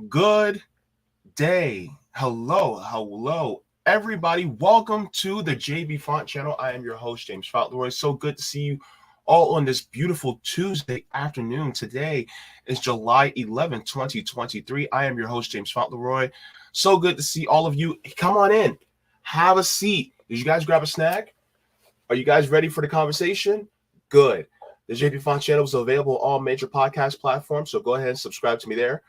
Good day. Hello, everybody. Welcome to the Jaybefaunt channel. I am your host, James Fauntleroy. So good to see you all on this beautiful Tuesday afternoon. Today is July 11th, 2023. I am your host, James Fauntleroy. So good to see all of you. Come on in. Have a seat. Did you guys grab a snack? Are you guys ready for the conversation? Good. The Jaybefaunt channel is available on all major podcast platforms, so go ahead and subscribe to me there.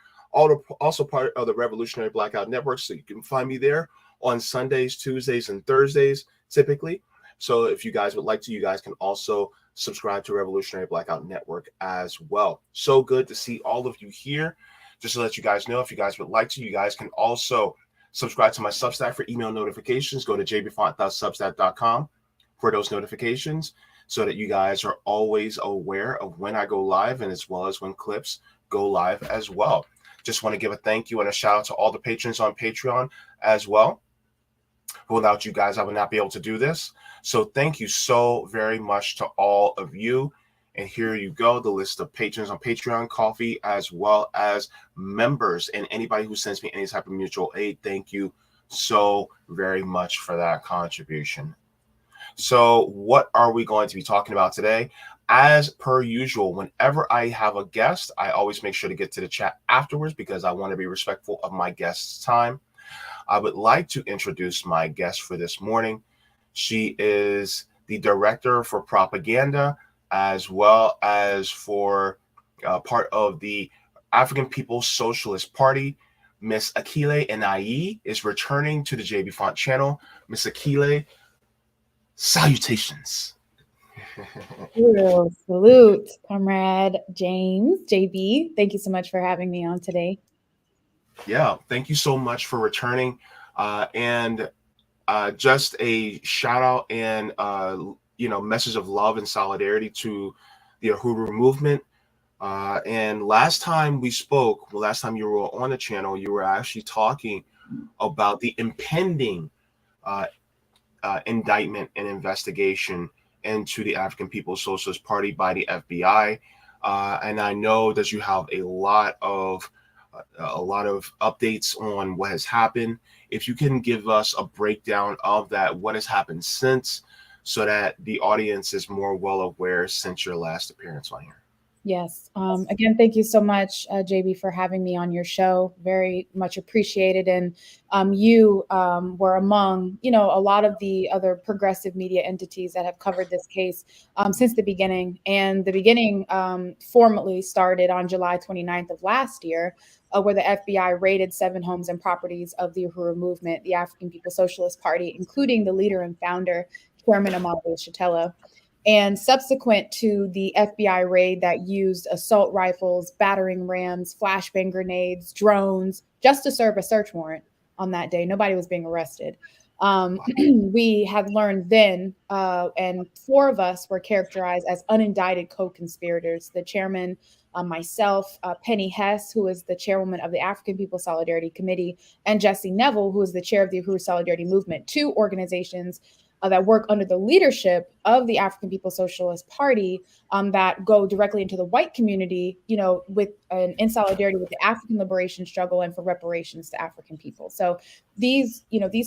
Also part of the Revolutionary Blackout Network, so you can find me there on Sundays, Tuesdays, and Thursdays, typically. So if you guys would like to, you guys can also subscribe to Revolutionary Blackout Network as well. So good to see all of you here. Just to let you guys know, if you guys would like to, you guys can also subscribe to my Substack for email notifications. Go to jaybefaunt.substack.com for those notifications so that you guys are always aware of when I go live and as well as when clips go live as well. Just want to give a thank you and a shout out to all the patrons on Patreon as well. Without you guys, I would not be able to do this. So thank you so very much to all of you. And here you go, the list of patrons on Patreon, Coffee, as well as members and anybody who sends me any type of mutual aid. Thank you so very much for that contribution. So what are we going to be talking about today? As per usual, whenever I have a guest, I always make sure to get to the chat afterwards because I want to be respectful of my guest's time. I would like to introduce my guest for this morning. She is the director for propaganda as well as for part of the African People Socialist Party. Miss Akile Anai is returning to the Jaybefaunt channel. Miss Akile, salutations. Salute, Comrade James, JB. Thank you so much for having me on today. Yeah, thank you so much for returning. And just a shout out and, message of love and solidarity to the Uhuru movement. And last time we spoke, last time you were on the channel, you were actually talking about the impending indictment and investigation into the African People Socialist Party by the FBI. And I know that you have a lot of updates on what has happened. If you can give us a breakdown of that, what has happened since, so that the audience is more well aware since your last appearance on here. Yes. Again, thank you so much, JB, for having me on your show. Very much appreciated. And you were among, a lot of the other progressive media entities that have covered this case since the beginning. And the beginning formally started on July 29th of last year, where the FBI raided 7 homes and properties of the Uhuru movement, the African People Socialist Party, including the leader and founder, Chairman Amadu Shatella. And subsequent to the FBI raid that used assault rifles, battering rams, flashbang grenades, drones, just to serve a search warrant on that day. Nobody was being arrested. We had learned then, and 4 of us were characterized as unindicted co-conspirators. The chairman, myself, Penny Hess, who is the chairwoman of the African People Solidarity Committee, and Jesse Neville, who is the chair of the Uhuru Solidarity Movement, 2 organizations that work under the leadership of the African People Socialist Party that go directly into the white community, with in solidarity with the African liberation struggle and for reparations to African people. So these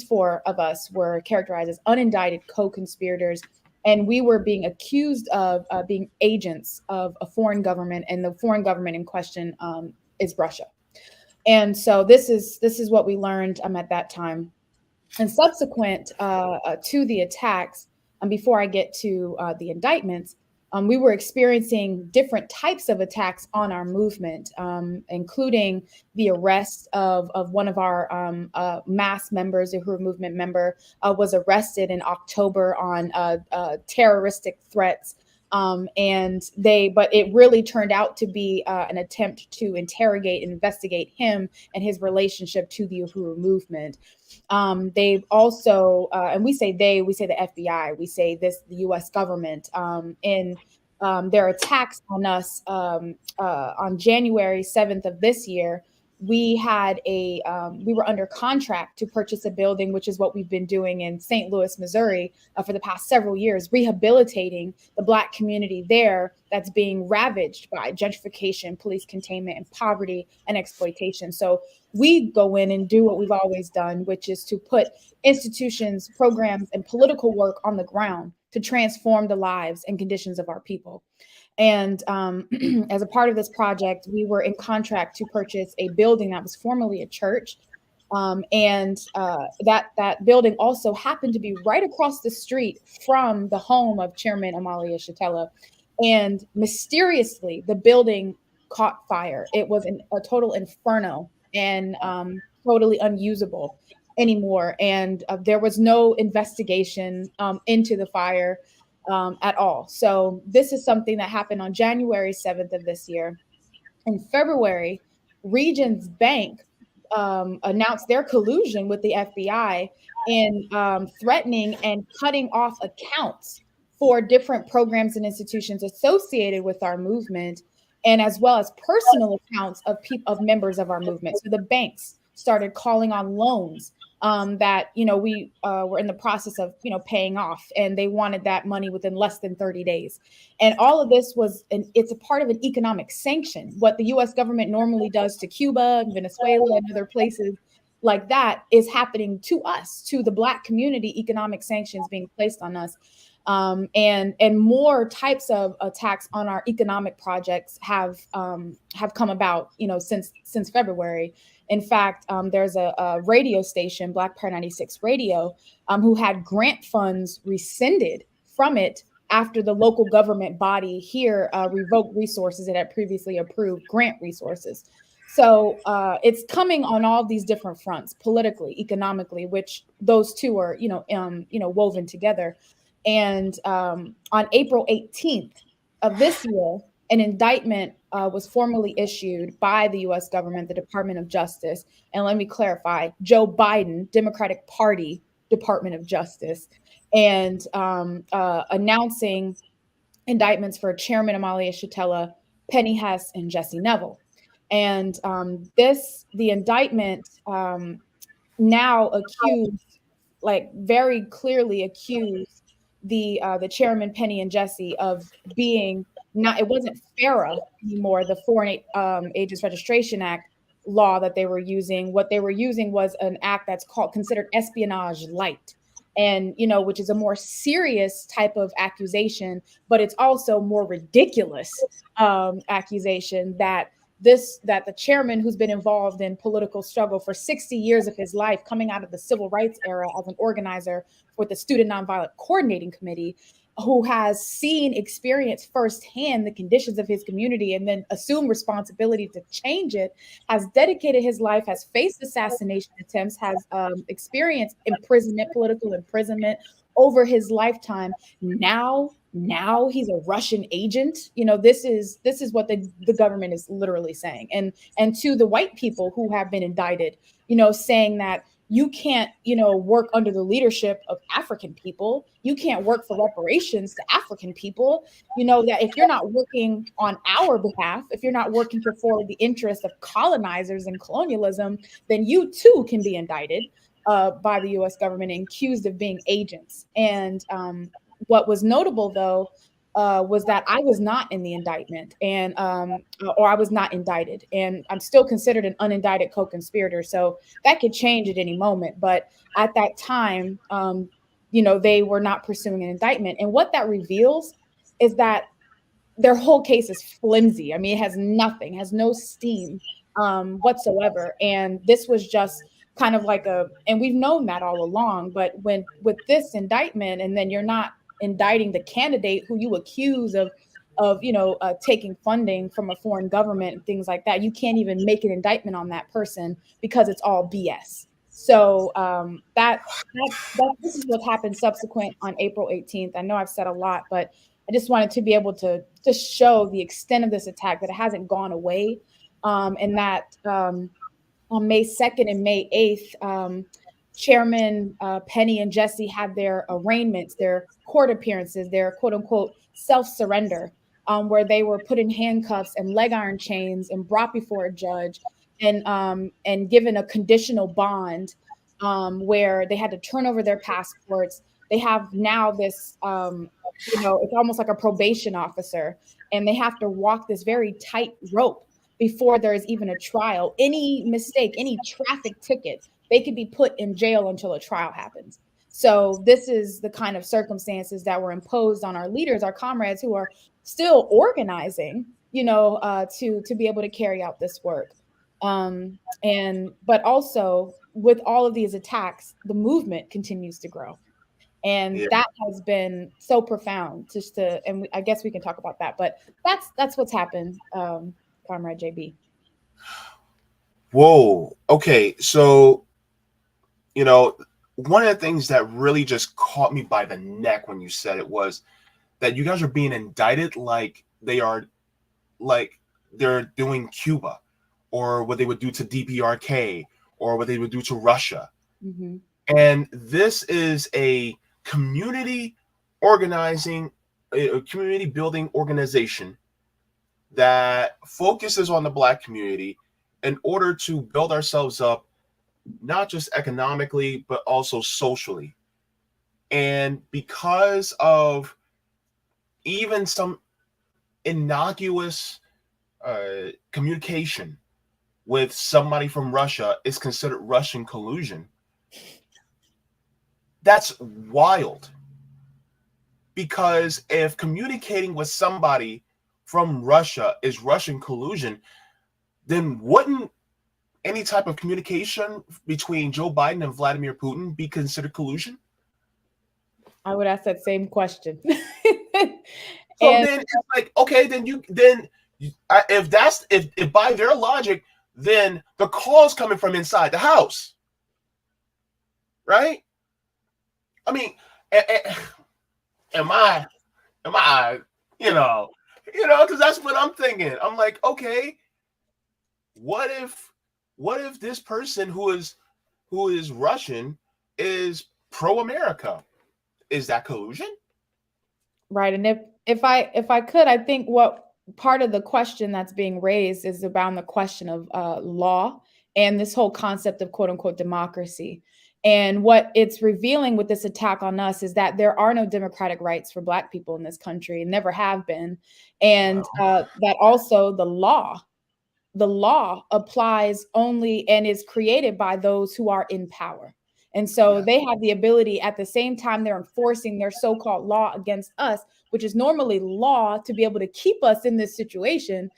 4 of us were characterized as unindicted co-conspirators and we were being accused of being agents of a foreign government, and the foreign government in question is Russia. And so this is what we learned at that time. And subsequent to the attacks, and before I get to the indictments, we were experiencing different types of attacks on our movement, including the arrest of one of our mass members, a Uhuru movement member, was arrested in October on terroristic threats. But it really turned out to be an attempt to interrogate and investigate him and his relationship to the Uhuru movement. They've also, and we say the FBI, we say the U.S. government, in their attacks on us on January 7th of this year. We were under contract to purchase a building, which is what we've been doing in St. Louis, Missouri, for the past several years, rehabilitating the Black community there that's being ravaged by gentrification, police containment, and poverty and exploitation. So we go in and do what we've always done, which is to put institutions, programs, and political work on the ground to transform the lives and conditions of our people. And as a part of this project, we were in contract to purchase a building that was formerly a church. That building also happened to be right across the street from the home of Chairman Amalia Shatella. And mysteriously, the building caught fire. It was a total inferno and totally unusable anymore. And there was no investigation into the fire at all. So this is something that happened on January 7th of this year. In February, Regions Bank announced their collusion with the FBI in threatening and cutting off accounts for different programs and institutions associated with our movement, and as well as personal accounts of members of our movement. So the banks started calling on loans that we were in the process of paying off, and they wanted that money within less than 30 days. And all of this it's a part of an economic sanction. What the U.S. government normally does to Cuba, Venezuela, and other places like that is happening to us, to the Black community. Economic sanctions being placed on us. And more types of attacks on our economic projects have come about, since February. In fact, there's a radio station, Black Power 96 Radio, who had grant funds rescinded from it after the local government body here revoked resources it had previously approved grant resources. So it's coming on all these different fronts, politically, economically, which those two are, woven together. And on April 18th of this year, an indictment was formally issued by the U.S. government, the Department of Justice. And let me clarify, Joe Biden, Democratic Party, Department of Justice, and announcing indictments for Chairman Amalia Shatella, Penny Hess, and Jesse Neville. And the indictment now accused, very clearly accused the chairman, Penny and Jesse, of being it wasn't FARA anymore, the Foreign Agents Registration Act law that they were using. What they were using was an act that's considered espionage light, and which is a more serious type of accusation, but it's also more ridiculous accusation that the chairman, who's been involved in political struggle for 60 years of his life, coming out of the civil rights era as an organizer with the Student Nonviolent Coordinating Committee, who has experienced firsthand the conditions of his community and then assumed responsibility to change it, has dedicated his life, has faced assassination attempts, has experienced imprisonment, political imprisonment over his lifetime. Now he's a Russian agent. This is what the government is literally saying. And to the white people who have been indicted, saying that you can't, work under the leadership of African people. You can't work for reparations to African people. That if you're not working on our behalf, if you're not working to forward the interests of colonizers and colonialism, then you too can be indicted by the U.S. government and accused of being agents. And what was notable, though, was that I was not in the indictment, or I was not indicted, and I'm still considered an unindicted co-conspirator. So that could change at any moment. But at that time, they were not pursuing an indictment. And what that reveals is that their whole case is flimsy. I mean, it has nothing, has no steam whatsoever. And this was just kind of like and we've known that all along, but with this indictment, and then you're not indicting the candidate who you accuse of taking funding from a foreign government and things like that, you can't even make an indictment on that person because it's all BS. So this is what happened subsequent on April 18th. I know I've said a lot, but I just wanted to be able to just show the extent of this attack, that it hasn't gone away, and that on May 2nd and May 8th, Chairman Penny and Jesse had their arraignments, their court appearances, their quote unquote self-surrender, where they were put in handcuffs and leg iron chains and brought before a judge and given a conditional bond, where they had to turn over their passports. They have now this, it's almost like a probation officer, and they have to walk this very tight rope before there is even a trial. Any mistake, any traffic ticket, they could be put in jail until a trial happens. So this is the kind of circumstances that were imposed on our leaders, our comrades who are still organizing, to be able to carry out this work. But also with all of these attacks, the movement continues to grow. And that has been so profound. I guess we can talk about that, but that's what's happened, Comrade JB. Whoa. Okay. So, one of the things that really just caught me by the neck when you said it was that you guys are being indicted like they're doing Cuba, or what they would do to DPRK, or what they would do to Russia. Mm-hmm. And this is a community organizing, a community building organization that focuses on the Black community in order to build ourselves up, not just economically, but also socially. And because of even some innocuous communication with somebody from Russia is considered Russian collusion. That's wild. Because if communicating with somebody from Russia is Russian collusion, then wouldn't any type of communication between Joe Biden and Vladimir Putin be considered collusion? I would ask that same question. So then it's like, okay, if by their logic, then the call is coming from inside the house, right? I mean, am I, because that's what I'm thinking. I'm like, okay, what if this person who is Russian is pro-America? Is that collusion? Right. And if I could, I think what part of the question that's being raised is around the question of law and this whole concept of quote unquote democracy. And what it's revealing with this attack on us is that there are no democratic rights for Black people in this country, and never have been. And that also the law applies only and is created by those who are in power. And so they have the ability, at the same time they're enforcing their so-called law against us, which is normally law to be able to keep us in this situation,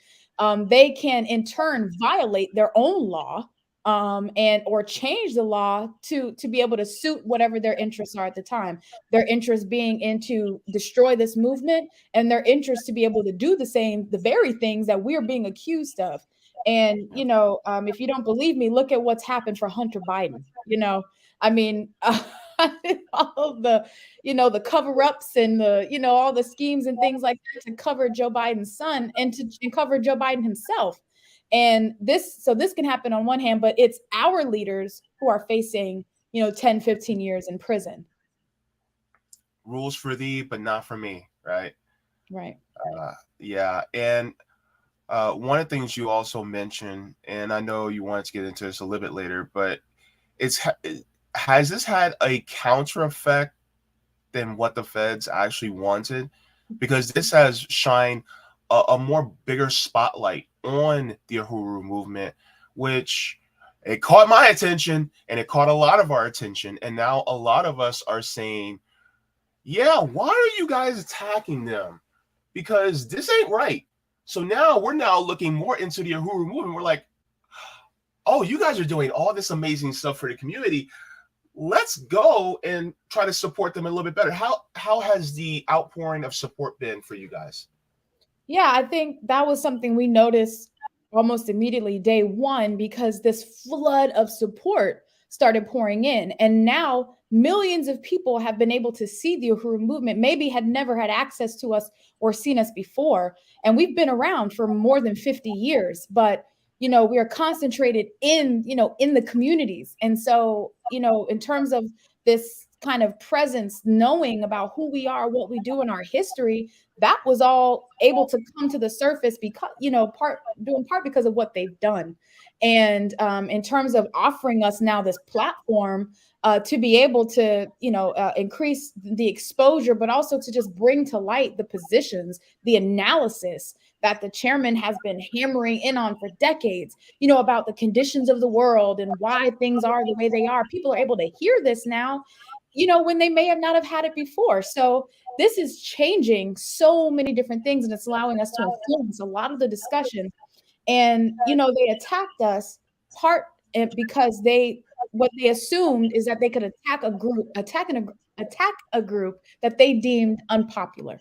they can in turn violate their own law or change the law to be able to suit whatever their interests are at the time. Their interest being to destroy this movement, and their interest to be able to do the very things that we're being accused of. And, if you don't believe me, look at what's happened for Hunter Biden. I mean, all of the, the cover-ups and all the schemes and things like that to cover Joe Biden's son and to cover Joe Biden himself. And this can happen on one hand, but it's our leaders who are facing, 10, 15 years in prison. Rules for thee, but not for me. Right. Right. Yeah. And one of the things you also mentioned, and I know you wanted to get into this a little bit later, but has this had a counter effect than what the feds actually wanted? Because this has shined a more bigger spotlight on the Uhuru movement, which it caught my attention and it caught a lot of our attention. And now a lot of us are saying, yeah, why are you guys attacking them? Because this ain't right. So now we're now looking more into the Uhuru movement. We're like, oh, you guys are doing all this amazing stuff for the community. Let's go and try to support them a little bit better. How has the outpouring of support been for you guys? Yeah, I think that was something we noticed almost immediately day one, because this flood of support started pouring in. And now millions of people have been able to see the Uhuru movement, maybe had never had access to us or seen us before. And we've been around for more than 50 years, but we are concentrated in the communities. And so, in terms of this kind of presence, knowing about who we are, what we do in our history, that was all able to come to the surface because, part because of what they've done. And in terms of offering us now this platform to be able to, increase the exposure, but also to just bring to light the positions, the analysis that the chairman has been hammering in on for decades, about the conditions of the world and why things are the way they are. People are able to hear this now, when they may have not have had it before. So this is changing so many different things, and it's allowing us to influence a lot of the discussion. And they attacked us part because what they assumed is that they could attack a group that they deemed unpopular,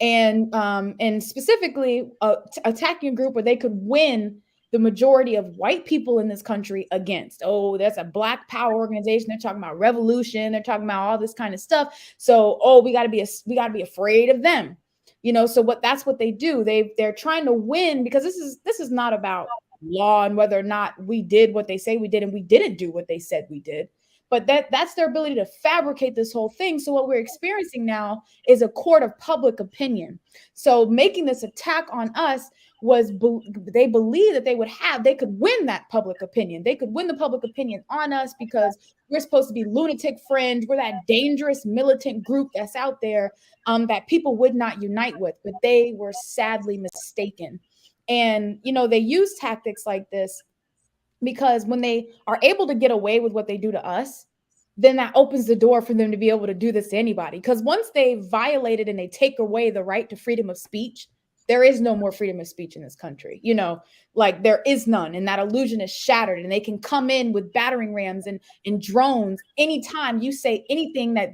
and specifically attacking a group where they could win the majority of white people in this country against. Oh, that's a Black Power organization. They're talking about revolution. They're talking about all this kind of stuff. So, we got to be afraid of them. So that's what they do. They're trying to win, because this is not about law and whether or not we did what they say we did and we didn't do what they said we did. But that's their ability to fabricate this whole thing. So what we're experiencing now is a court of public opinion. So making this attack on us was they believe that they could win that public opinion. They could win the public opinion on us because we're supposed to be lunatic fringe. We're that dangerous militant group that's out there that people would not unite with. But they were sadly mistaken. And they use tactics like this because when they are able to get away with what they do to us, then that opens the door for them to be able to do this to anybody. Because once they violate it and they take away the right to freedom of speech, there is no more freedom of speech in this country. Like there is none, and that illusion is shattered. And they can come in with battering rams and drones anytime you say anything that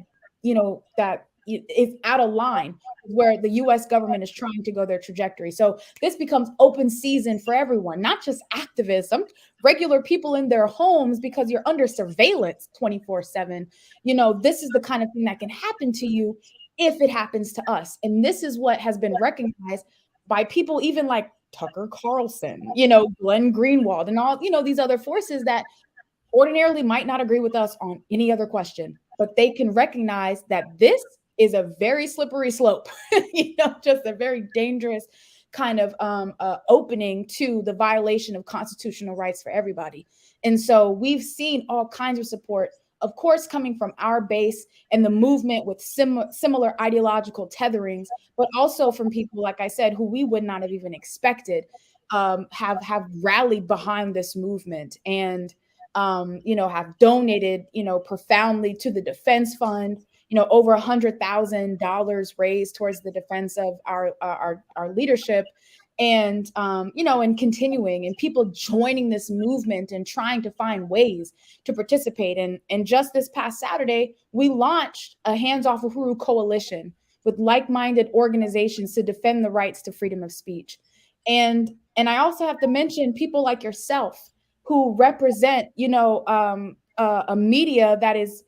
that is out of line where the US government is trying to go their trajectory. So this becomes open season for everyone, not just activists, some regular people in their homes, because you're under surveillance 24/7. This is the kind of thing that can happen to you if it happens to us. And this is what has been recognized by people even like Tucker Carlson, Glenn Greenwald, and all, these other forces that ordinarily might not agree with us on any other question, but they can recognize that this is a very slippery slope, just a very dangerous kind of opening to the violation of constitutional rights for everybody. And so we've seen all kinds of support, of course, coming from our base and the movement with similar ideological tetherings, but also from people, like I said, who we would not have even expected have rallied behind this movement and have donated, profoundly to the defense fund. Over $100,000 raised towards the defense of our leadership, and and continuing, and people joining this movement and trying to find ways to participate. And just this past Saturday, we launched a Hands Off Uhuru coalition with like-minded organizations to defend the rights to freedom of speech. And I also have to mention people like yourself who represent, a media that is,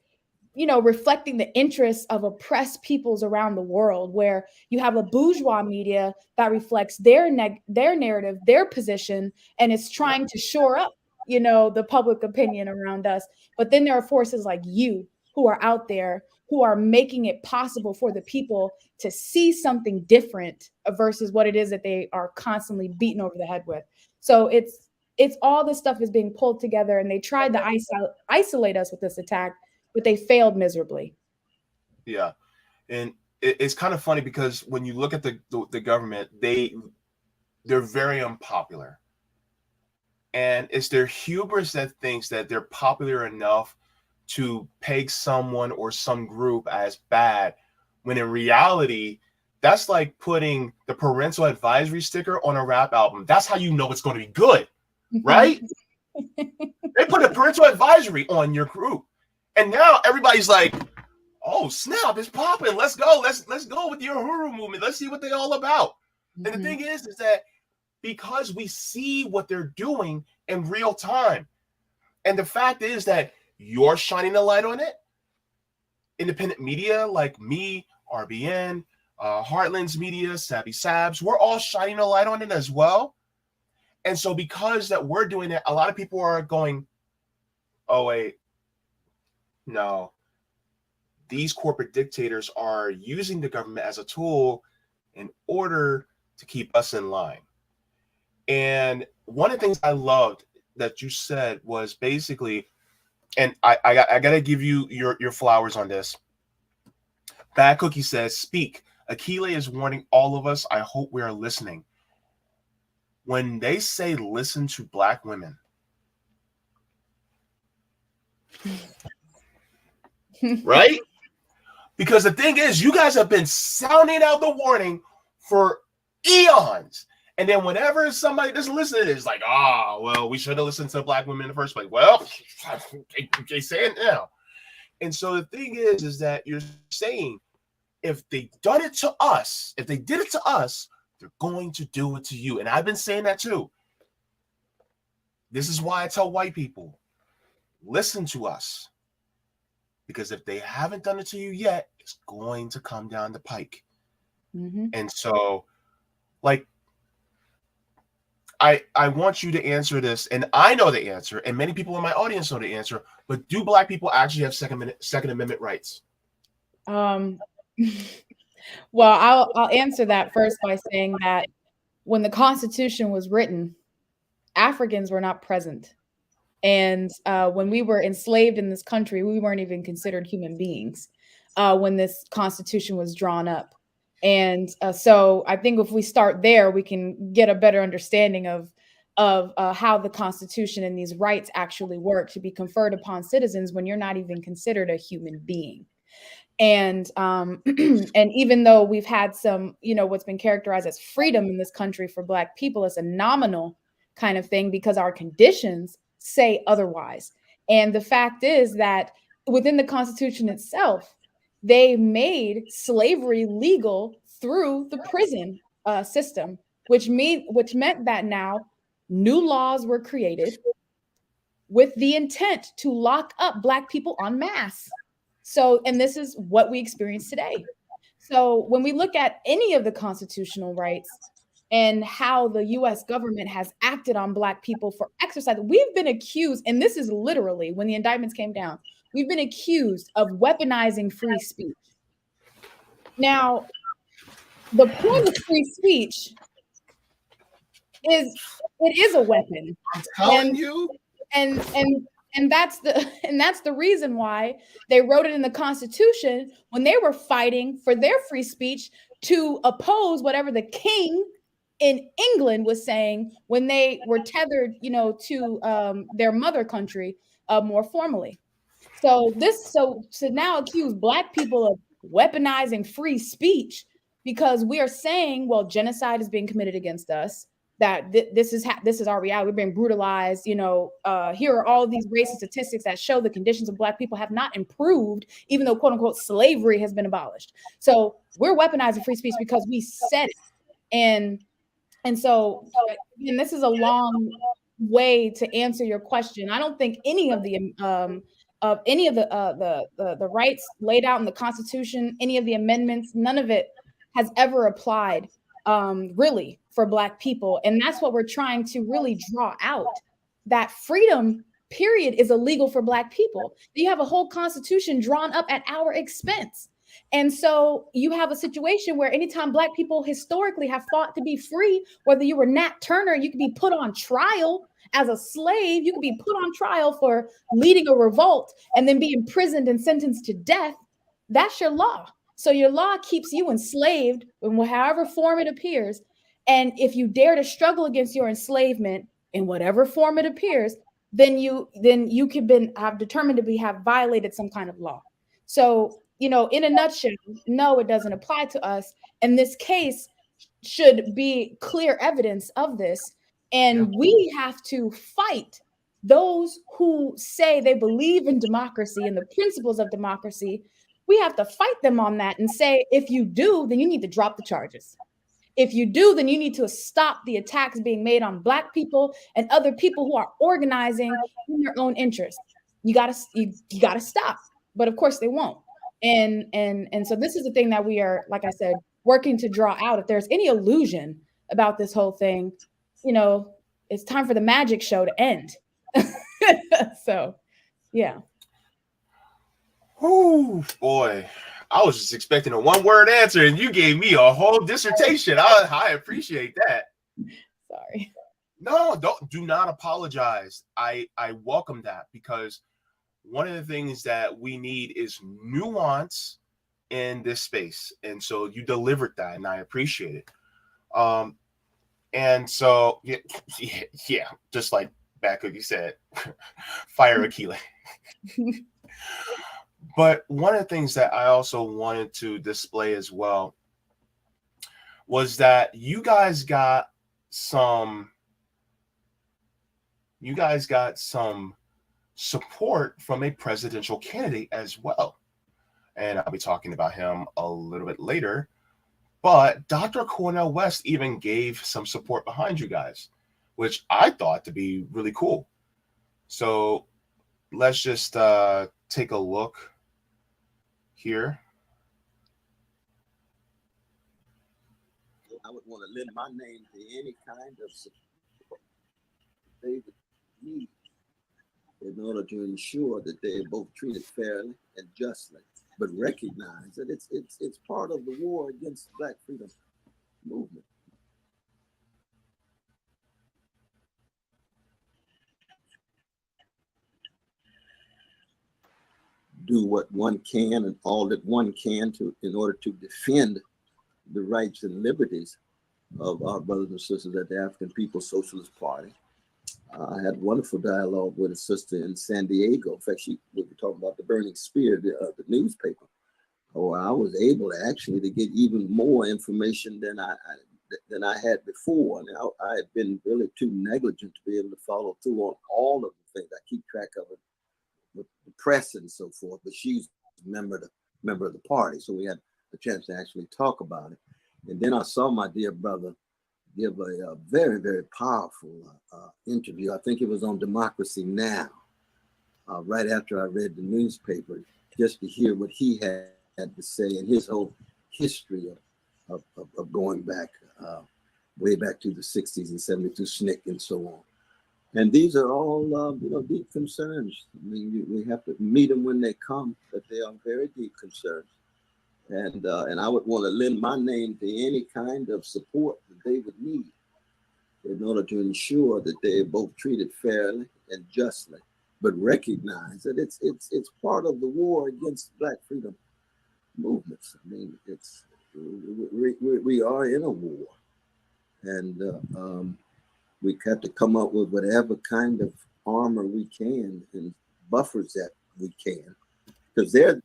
reflecting the interests of oppressed peoples around the world, where you have a bourgeois media that reflects their narrative, their position, and is trying to shore up, the public opinion around us. But then there are forces like you who are out there who are making it possible for the people to see something different versus what it is that they are constantly beaten over the head with. So it's all this stuff is being pulled together, and they tried to isolate us with this attack, but they failed miserably. Yeah, and it's kind of funny because when you look at the government, they're very unpopular, and it's their hubris that thinks that they're popular enough to peg someone or some group as bad when in reality, that's like putting the parental advisory sticker on a rap album. That's how you know it's going to be good, right? They put a parental advisory on your group, and now everybody's like, "Oh snap, it's popping! Let's go! Let's go with your Uhuru movement. Let's see what they're all about." And the thing is that because we see what they're doing in real time, and the fact is that you're shining a light on it. Independent media like me, RBN, Heartlands Media, Savvy Sabs, we're all shining a light on it as well. And so because that we're doing it, a lot of people are going, oh, wait, no. These corporate dictators are using the government as a tool in order to keep us in line. And one of the things I loved that you said was basically, and I got to give you your flowers on this. Bad Cookie says, speak. Akile is warning all of us. I hope we are listening. When they say listen to Black women, right? Because the thing is, you guys have been sounding out the warning for eons. And then whenever somebody doesn't listen to it, it's like, well, we should have listened to Black women in the first place. Well, they say it now. And so the thing is that you're saying, if they done it to us, if they did it to us, they're going to do it to you. And I've been saying that too. This is why I tell white people, listen to us. Because if they haven't done it to you yet, it's going to come down the pike. And so, like, I want you to answer this, and I know the answer, and many people in my audience know the answer, but do Black people actually have Second Amendment rights? Well, I'll answer that first by saying that when the Constitution was written, Africans were not present. And when we were enslaved in this country, we weren't even considered human beings when this Constitution was drawn up. And so I think if we start there, we can get a better understanding of how the Constitution and these rights actually work to be conferred upon citizens when you're not even considered a human being. And and even though we've had some, what's been characterized as freedom in this country for Black people, it's a nominal kind of thing because our conditions say otherwise. And the fact is that within the Constitution itself, they made slavery legal through the prison system, which meant that now new laws were created with the intent to lock up Black people en masse. So, and this is what we experience today. So when we look at any of the constitutional rights and how the US government has acted on Black people for exercise, we've been accused, and this is literally when the indictments came down, we've been accused of weaponizing free speech. Now, the point of free speech is it is a weapon. I'm telling you. And that's the reason why they wrote it in the Constitution when they were fighting for their free speech to oppose whatever the king in England was saying when they were tethered, to their mother country more formally. So to now accuse Black people of weaponizing free speech because we are saying, well, genocide is being committed against us. That this is our reality. We're being brutalized. Here are all these racist statistics that show the conditions of Black people have not improved, even though quote unquote slavery has been abolished. So we're weaponizing free speech because we said it. And so, and this is a long way to answer your question. I don't think any of the rights laid out in the Constitution, any of the amendments, none of it has ever applied really for Black people. And that's what we're trying to really draw out, that freedom period is illegal for Black people. You have a whole constitution drawn up at our expense. And so you have a situation where anytime Black people historically have fought to be free, whether you were Nat Turner, you could be put on trial as a slave, you could be put on trial for leading a revolt and then be imprisoned and sentenced to death. That's your law. So your law keeps you enslaved in however form it appears. And if you dare to struggle against your enslavement in whatever form it appears, then you could have determined to have violated some kind of law. So in a nutshell, no, it doesn't apply to us. And this case should be clear evidence of this. And we have to fight those who say they believe in democracy and the principles of democracy. We have to fight them on that and say, if you do, then you need to drop the charges. If you do, then you need to stop the attacks being made on Black people and other people who are organizing in their own interest. You gotta stop. But of course they won't. And so this is the thing that we are, like I said, working to draw out. If there's any illusion about this whole thing, it's time for the magic show to end. So, yeah. Oh boy, I was just expecting a one-word answer, and you gave me a whole dissertation. I appreciate that. Sorry. No, do not apologize. I welcome that, because one of the things that we need is nuance in this space, and so you delivered that, and I appreciate it. And so yeah, just like back what you said, fire Akile. But one of the things that I also wanted to display as well was that you guys got some support from a presidential candidate as well. And I'll be talking about him a little bit later. But Dr. Cornel West even gave some support behind you guys, which I thought to be really cool. So let's just take a look here. I would want to lend my name to any kind of support they would need in order to ensure that they are both treated fairly and justly, but recognize that it's part of the war against the Black freedom movement. Do what one can and all that one can in order to defend the rights and liberties of our brothers and sisters at the African People Socialist Party. I had a wonderful dialogue with a sister in San Diego. In fact, we were talking about the Burning Spear, the newspaper. Oh, I was able to get even more information than I had before. And I had been really too negligent to be able to follow through on all of the things. I keep track of it with the press and so forth, but she's a member of the party. So we had a chance to actually talk about it. And then I saw my dear brother give a very, very powerful interview. I think it was on Democracy Now! Right after I read the newspaper, just to hear what he had to say and his whole history of going back, way back to the 60s and 70s to SNCC and so on. And these are all, deep concerns. I mean, we have to meet them when they come, but they are very deep concerns. And I would want to lend my name to any kind of support that they would need in order to ensure that they are both treated fairly and justly, but recognize that it's part of the war against Black freedom movements. I mean, we are in a war, and we have to come up with whatever kind of armor we can and buffers that we can, because they're.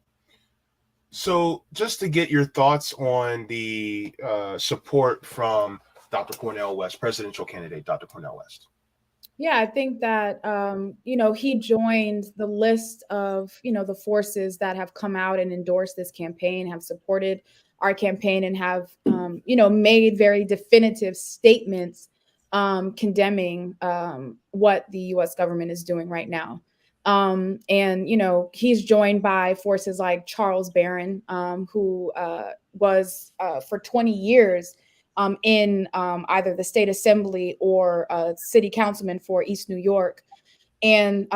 So just to get your thoughts on the support from Dr. Cornel West, presidential candidate Dr. Cornel West. Yeah, I think that, he joined the list of, the forces that have come out and endorsed this campaign, have supported our campaign, and have, made very definitive statements condemning what the U.S. government is doing right now. And, he's joined by forces like Charles Barron, who was for 20 years in either the state assembly or city councilman for East New York, and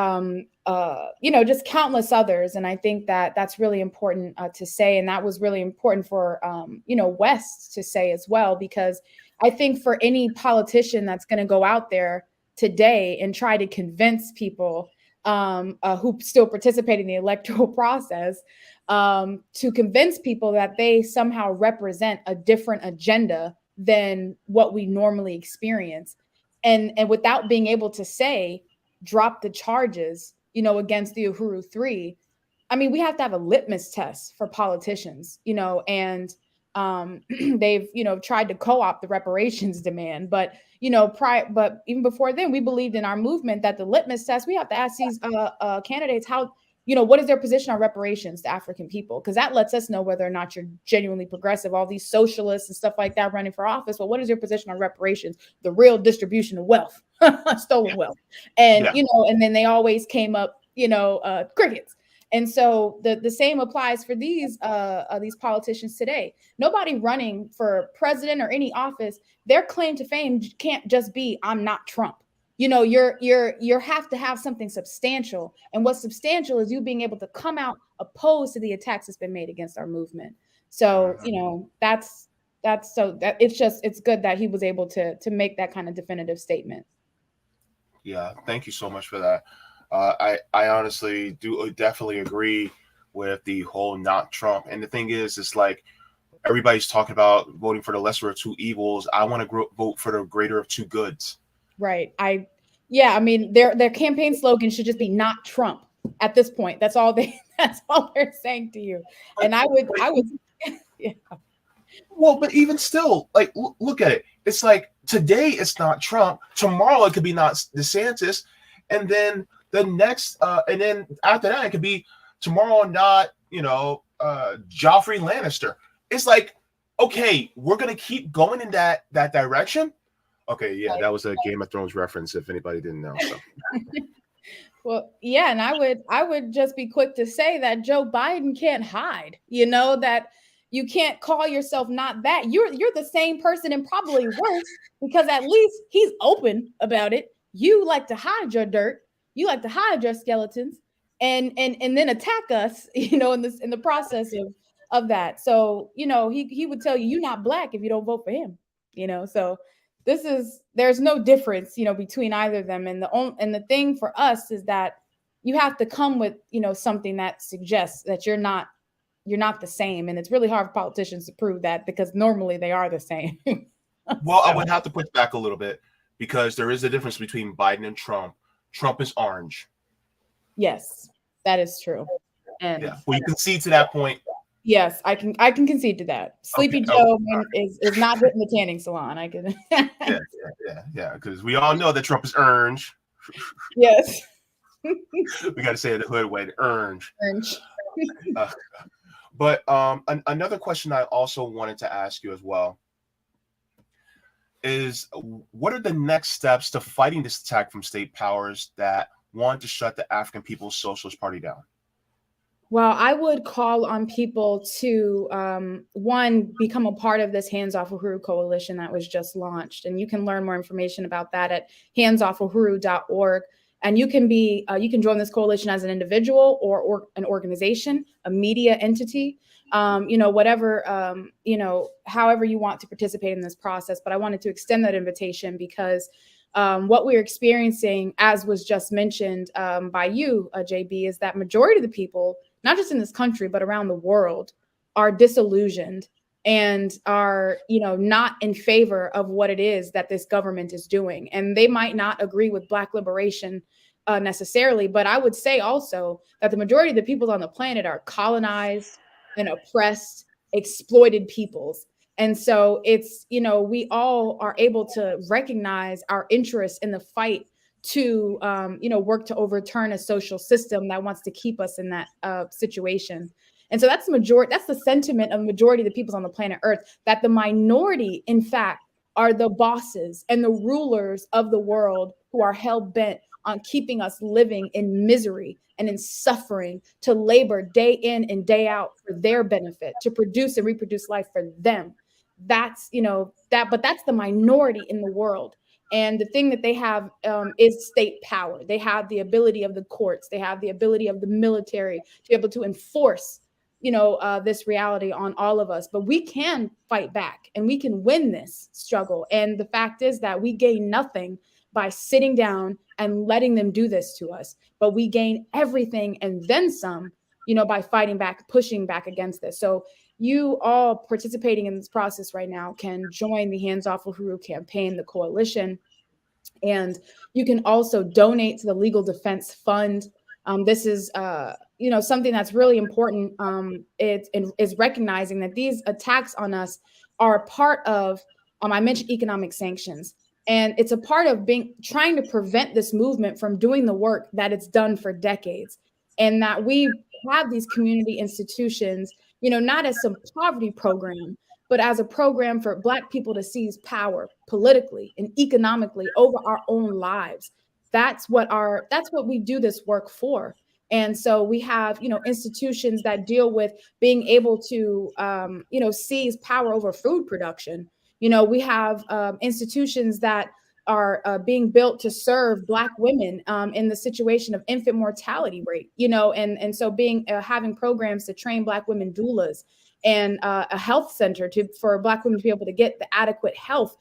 just countless others. And I think that that's really important to say, and that was really important for West to say as well, because I think for any politician that's going to go out there today and try to convince people who still participate in the electoral process, to convince people that they somehow represent a different agenda than what we normally experience, and without being able to say drop the charges against the Uhuru 3, I mean, we have to have a litmus test for politicians, and they've, tried to co-opt the reparations demand. But, but even before then, we believed in our movement that the litmus test, we have to ask these candidates how, what is their position on reparations to African people? Because that lets us know whether or not you're genuinely progressive. All these socialists and stuff like that running for office. Well, what is your position on reparations? The real distribution of wealth, stolen wealth. And, and then they always came up, crickets. And so the same applies for these politicians today. Nobody running for president or any office, their claim to fame can't just be, I'm not Trump. You have to have something substantial. And what's substantial is you being able to come out opposed to the attacks that's been made against our movement. So, it's good that he was able to make that kind of definitive statement. Yeah, thank you so much for that. I honestly do definitely agree with the whole not Trump. And the thing is, it's like everybody's talking about voting for the lesser of two evils. I want to vote for the greater of two goods. Right. I mean, their campaign slogan should just be not Trump at this point. That's all they're saying to you. And I would, yeah. Well, but even still, like, look at it. It's like today it's not Trump. Tomorrow it could be not DeSantis. And then the next, and then after that, it could be tomorrow not, Joffrey Lannister. It's like, okay, we're going to keep going in that direction. Okay, yeah, that was a Game of Thrones reference if anybody didn't know. So. Well, yeah, and I would just be quick to say that Joe Biden can't hide, that you can't call yourself not that. You're the same person and probably worse, because at least he's open about it. You like to hide your dirt, you like to hide your skeletons, and then attack us, in the process of that. So, he would tell you you're not Black if you don't vote for him, so there's no difference, between either of them. And the thing for us is that you have to come with, something that suggests that you're not the same. And it's really hard for politicians to prove that, because normally they are the same. Well, I would have to push back a little bit, because there is a difference between Biden and Trump. Trump is orange. Yes, that is true. And yeah, well, you concede to that point. Yes, I can concede to that. Sleepy Joe is not hitting the tanning salon. I can. yeah. Because we all know that Trump is orange. Yes. We got to say it the hood way, orange. Orange. But another question I also wanted to ask you as well is, what are the next steps to fighting this attack from state powers that want to shut the African People's Socialist Party down? Well, I would call on people to, one, become a part of this Hands Off Uhuru coalition that was just launched. And you can learn more information about that at handsoffuhuru.org. And you can join this coalition as an individual or an organization, a media entity, whatever, however you want to participate in this process. But I wanted to extend that invitation because what we're experiencing, as was just mentioned by you, JB, is that majority of the people, not just in this country, but around the world, are disillusioned and are, not in favor of what it is that this government is doing. And they might not agree with Black liberation necessarily, but I would say also that the majority of the people on the planet are colonized and oppressed, exploited peoples. And so it's, we all are able to recognize our interest in the fight to, work to overturn a social system that wants to keep us in that situation. And so that's the sentiment of the majority of the people on the planet Earth, that the minority, in fact, are the bosses and the rulers of the world who are hell-bent on keeping us living in misery and in suffering, to labor day in and day out for their benefit, to produce and reproduce life for them. That's, but that's the minority in the world. And the thing that they have is state power. They have the ability of the courts. They have the ability of the military to be able to enforce, this reality on all of us. But we can fight back and we can win this struggle. And the fact is that we gain nothing by sitting down and letting them do this to us. But we gain everything and then some, by fighting back, pushing back against this. So you all participating in this process right now can join the Hands Off Uhuru campaign, the coalition, and you can also donate to the Legal Defense Fund. This is something that's really important is recognizing that these attacks on us are a part of, I mentioned economic sanctions, and it's a part of trying to prevent this movement from doing the work that it's done for decades, and that we have these community institutions, not as some poverty program, but as a program for Black people to seize power politically and economically over our own lives. That's what we do this work for. And so we have, institutions that deal with being able to, seize power over food production. We have institutions that are being built to serve Black women in the situation of infant mortality rate, and so having programs to train Black women doulas, and a health center for Black women to be able to get the adequate health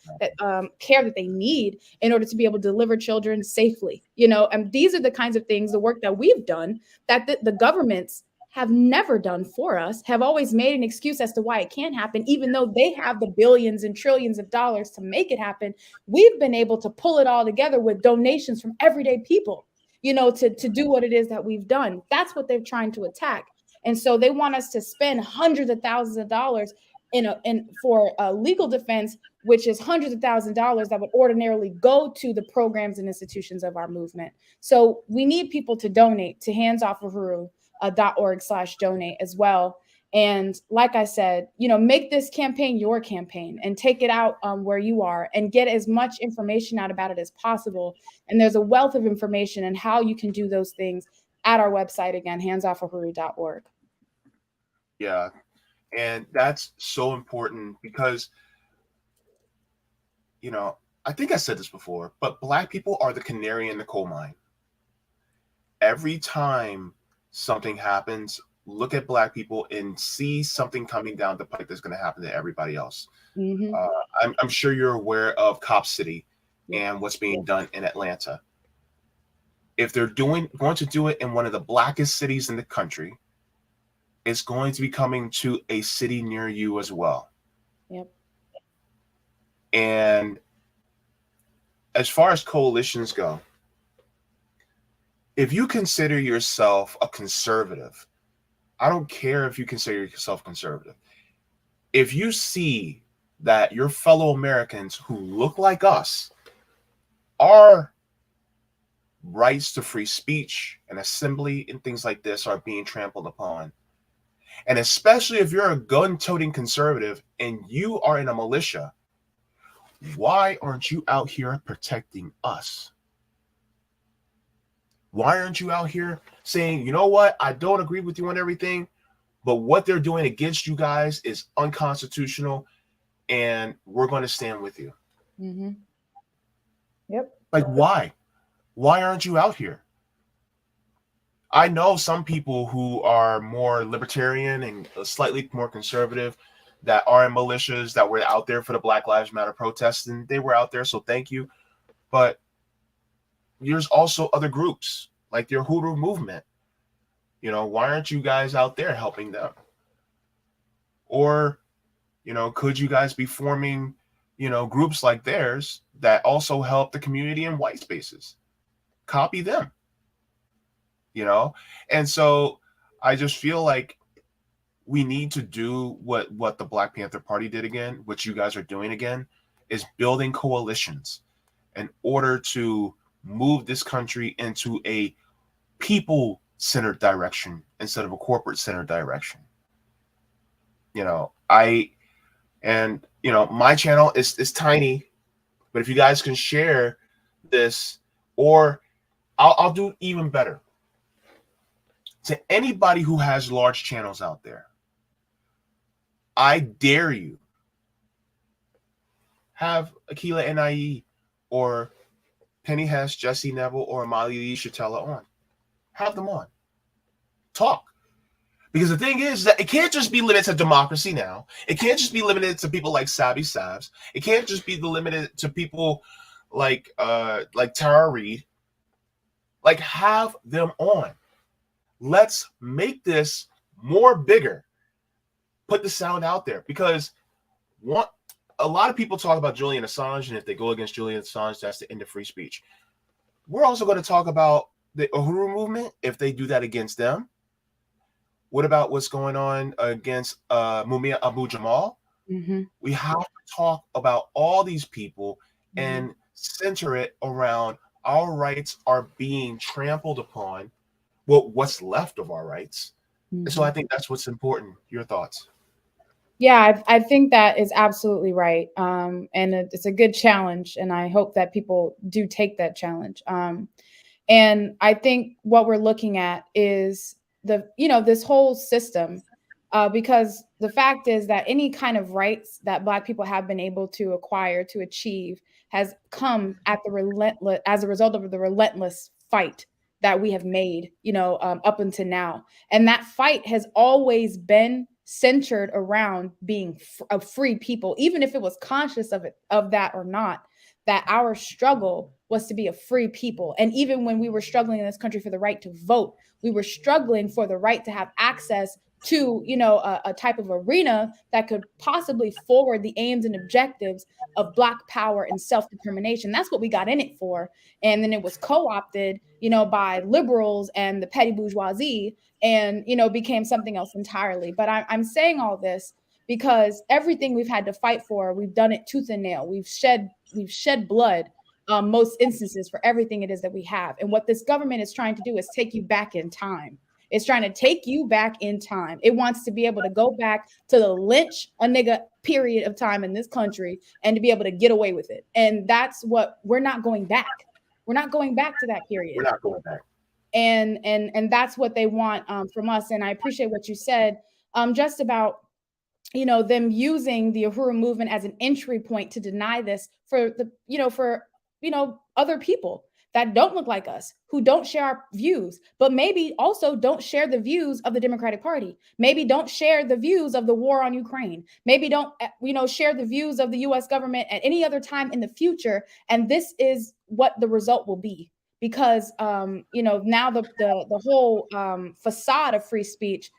care that they need in order to be able to deliver children safely. And these are the kinds of things, the work that we've done, that the governments have never done for us, have always made an excuse as to why it can't happen, even though they have the billions and trillions of dollars to make it happen. We've been able to pull it all together with donations from everyday people, to do what it is that we've done. That's what they're trying to attack. And so they want us to spend hundreds of thousands of dollars for legal defense, which is hundreds of thousands of dollars that would ordinarily go to the programs and institutions of our movement. So we need people to donate to handsoffuhuru.org/donate as well. And like I said, make this campaign your campaign and take it out where you are and get as much information out about it as possible. And there's a wealth of information on how you can do those things at our website, again, handsoffuhuru.org. Yeah. And that's so important because, I think I said this before, but Black people are the canary in the coal mine. Every time something happens, look at Black people and see something coming down the pipe that's going to happen to everybody else. Mm-hmm. I'm sure you're aware of Cop City and what's being done in Atlanta. If they're going to do it in one of the blackest cities in the country, it's going to be coming to a city near you as well. Yep. And as far as coalitions go, if you consider yourself a conservative, I don't care if you consider yourself conservative. If you see that your fellow Americans who look like us, our rights to free speech and assembly and things like this are being trampled upon, and especially if you're a gun-toting conservative and you are in a militia, why aren't you out here protecting us? Why aren't you out here saying, you know what, I don't agree with you on everything, but what they're doing against you guys is unconstitutional, and we're going to stand with you? Mm-hmm. Yep. Like, why? Why aren't you out here? I know some people who are more libertarian and slightly more conservative that are in militias that were out there for the Black Lives Matter protests, and they were out there, so thank you. But there's also other groups like the Uhuru movement. Why aren't you guys out there helping them? Or, could you guys be forming, groups like theirs that also help the community in white spaces? Copy them. And so I just feel like we need to do what the Black Panther Party did again, what you guys are doing again, is building coalitions in order to move this country into a people-centered direction instead of a corporate-centered direction. My channel is tiny, but if you guys can share this, or I'll do even better. To anybody who has large channels out there, I dare you, have Akile Anai or Penny Hess, Jesse Neville, or Amali Shatella on. Have them on. Talk. Because the thing is that it can't just be limited to democracy now. It can't just be limited to people like Sabi Sabs. It can't just be limited to people like Tara Reid. Like, have them on. Let's make this more bigger. Put the sound out there, because a lot of people talk about Julian Assange, and if they go against Julian Assange, that's the end of free speech. We're also going to talk about the Uhuru movement if they do that against them. What about what's going on against Mumia Abu Jamal? We have to talk about all these people and center it around our rights are being trampled upon, well, what's left of our rights. So I think that's what's important. Your thoughts? Yeah, I think that is absolutely right. And it's a good challenge. And I hope that people do take that challenge. And I think what we're looking at is this whole system, because the fact is that any kind of rights that Black people have been able to acquire, to achieve, has come at as a result of the relentless fight that we have made, up until now. And that fight has always been centered around being a free people, even if it was conscious of that or not, that our struggle was to be a free people. And even when we were struggling in this country for the right to vote, we were struggling for the right to have access to, a type of arena that could possibly forward the aims and objectives of Black power and self-determination. That's what we got in it for. And then it was co-opted, by liberals and the petty bourgeoisie, and, became something else entirely. But I'm saying all this because everything we've had to fight for, we've done it tooth and nail. We've shed blood, most instances, for everything it is that we have. And what this government is trying to do is take you back in time. It's trying to take you back in time. It wants to be able to go back to the lynch a nigga period of time in this country and to be able to get away with it. And that's what we're not going back. We're not going back to that period. We're not going back. And that's what they want from us. And I appreciate what you said, just about them using the Uhuru movement as an entry point to deny this for other people that don't look like us, who don't share our views, but maybe also don't share the views of the Democratic Party, maybe don't share the views of the war on Ukraine, maybe don't, share the views of the US government at any other time in the future. And this is what the result will be. Because, now the whole facade of free speech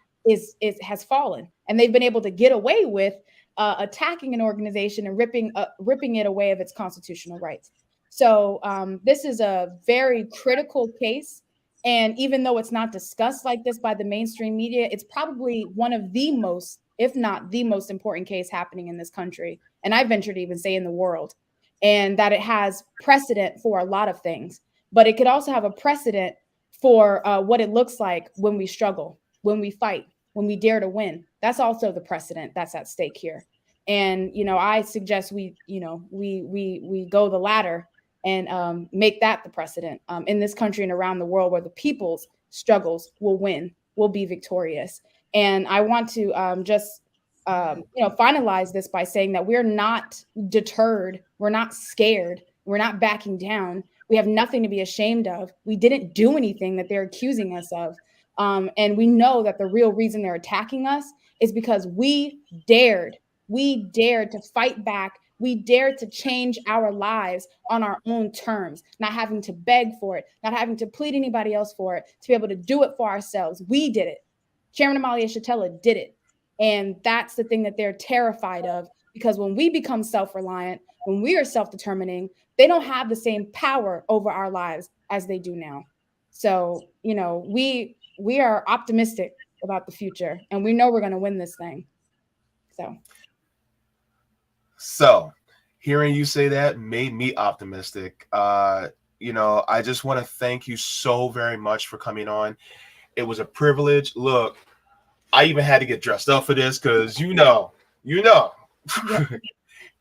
has fallen, and they've been able to get away with attacking an organization and ripping it away of its constitutional rights. So this is a very critical case. And even though it's not discussed like this by the mainstream media, it's probably one of the most, if not the most important case happening in this country. And I venture to even say in the world, and that it has precedent for a lot of things. But it could also have a precedent for what it looks like when we struggle, when we fight, when we dare to win. That's also the precedent that's at stake here. And, I suggest we go the latter and make that the precedent in this country and around the world, where the people's struggles will win, will be victorious. And I want to finalize this by saying that we're not deterred. We're not scared. We're not backing down. We have nothing to be ashamed of. We didn't do anything that they're accusing us of. And we know that the real reason they're attacking us is because we dared to fight back. We dared to change our lives on our own terms, not having to beg for it, not having to plead anybody else for it, to be able to do it for ourselves. We did it. Chairman Amalia Shatella did it. And that's the thing that they're terrified of, because when we become self-reliant, when we are self-determining, they don't have the same power over our lives as they do now. So, we are optimistic about the future, and we know we're going to win this thing. So hearing you say that made me optimistic. I just want to thank you so very much for coming on. It was a privilege. Look, I even had to get dressed up for this because Yeah.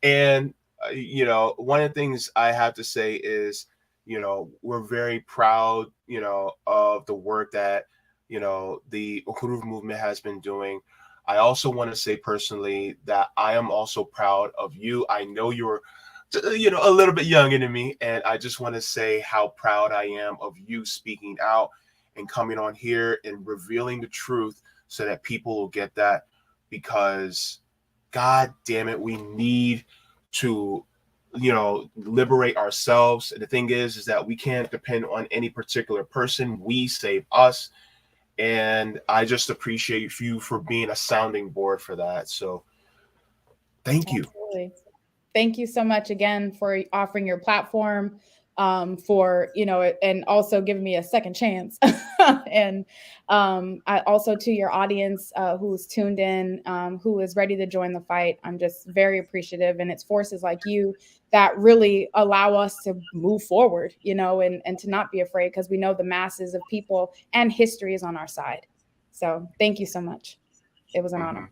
And one of the things I have to say is, we're very proud, of the work that, the Uhuru movement has been doing. I also want to say personally that I am also proud of you. I know you're, a little bit younger than me, and I just want to say how proud I am of you speaking out and coming on here and revealing the truth so that people will get that, because God damn it, we need to, liberate ourselves. And the thing is that we can't depend on any particular person. We save us. And I just appreciate you for being a sounding board for that. So thank you. Absolutely. Thank you so much again for offering your platform, for, you know, and also giving me a second chance. And I also, to your audience who's tuned in, who is ready to join the fight, I'm just very appreciative. And it's forces like you that really allow us to move forward, you know, and to not be afraid, because we know the masses of people and history is on our side. So thank you so much. It was an honor.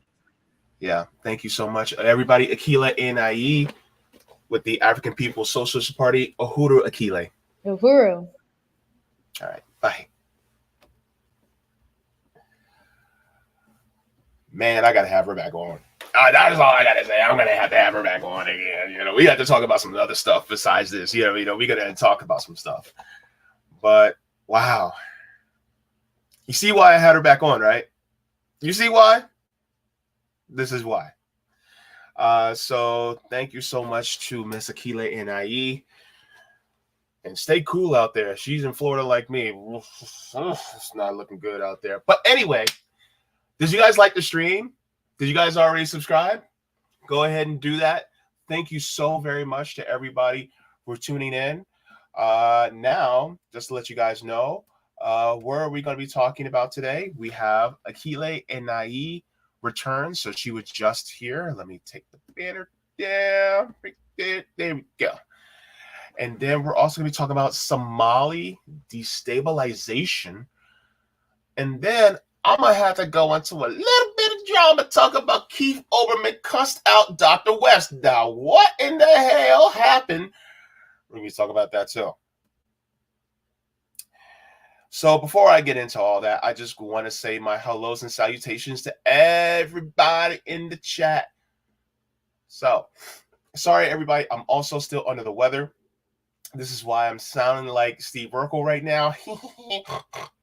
Yeah, thank you so much, everybody. Akile Anai with the African People Socialist Party. Uhuru Akile. Uhuru. All right, bye. Man, I gotta have her back on. That is all I gotta say. I'm gonna have to have her back on again. You know, we have to talk about some other stuff besides this. You know, we gotta talk about some stuff. But wow, you see why I had her back on, right? You see why? This is why. So thank you so much to Miss Akile Anai. And stay cool out there. She's in Florida like me. It's not looking good out there. But anyway, did you guys like the stream? Did you guys already subscribe? Go ahead and do that. Thank you so very much to everybody for tuning in. Now, just to let you guys know, where are we going to be talking about today? We have Akile Anai return. So she was just here. Let me take the banner down. Right there. There we go. And then we're also going to be talking about Somali destabilization. And then I'm going to have to go into a little bit of drama, talk about Keith Olbermann cussed out Dr. West. Now, what in the hell happened? We're going to talk about that too. So before I get into all that, I just want to say my hellos and salutations to everybody in the chat. So, sorry, everybody. I'm also still under the weather. This is why I'm sounding like Steve Urkel right now.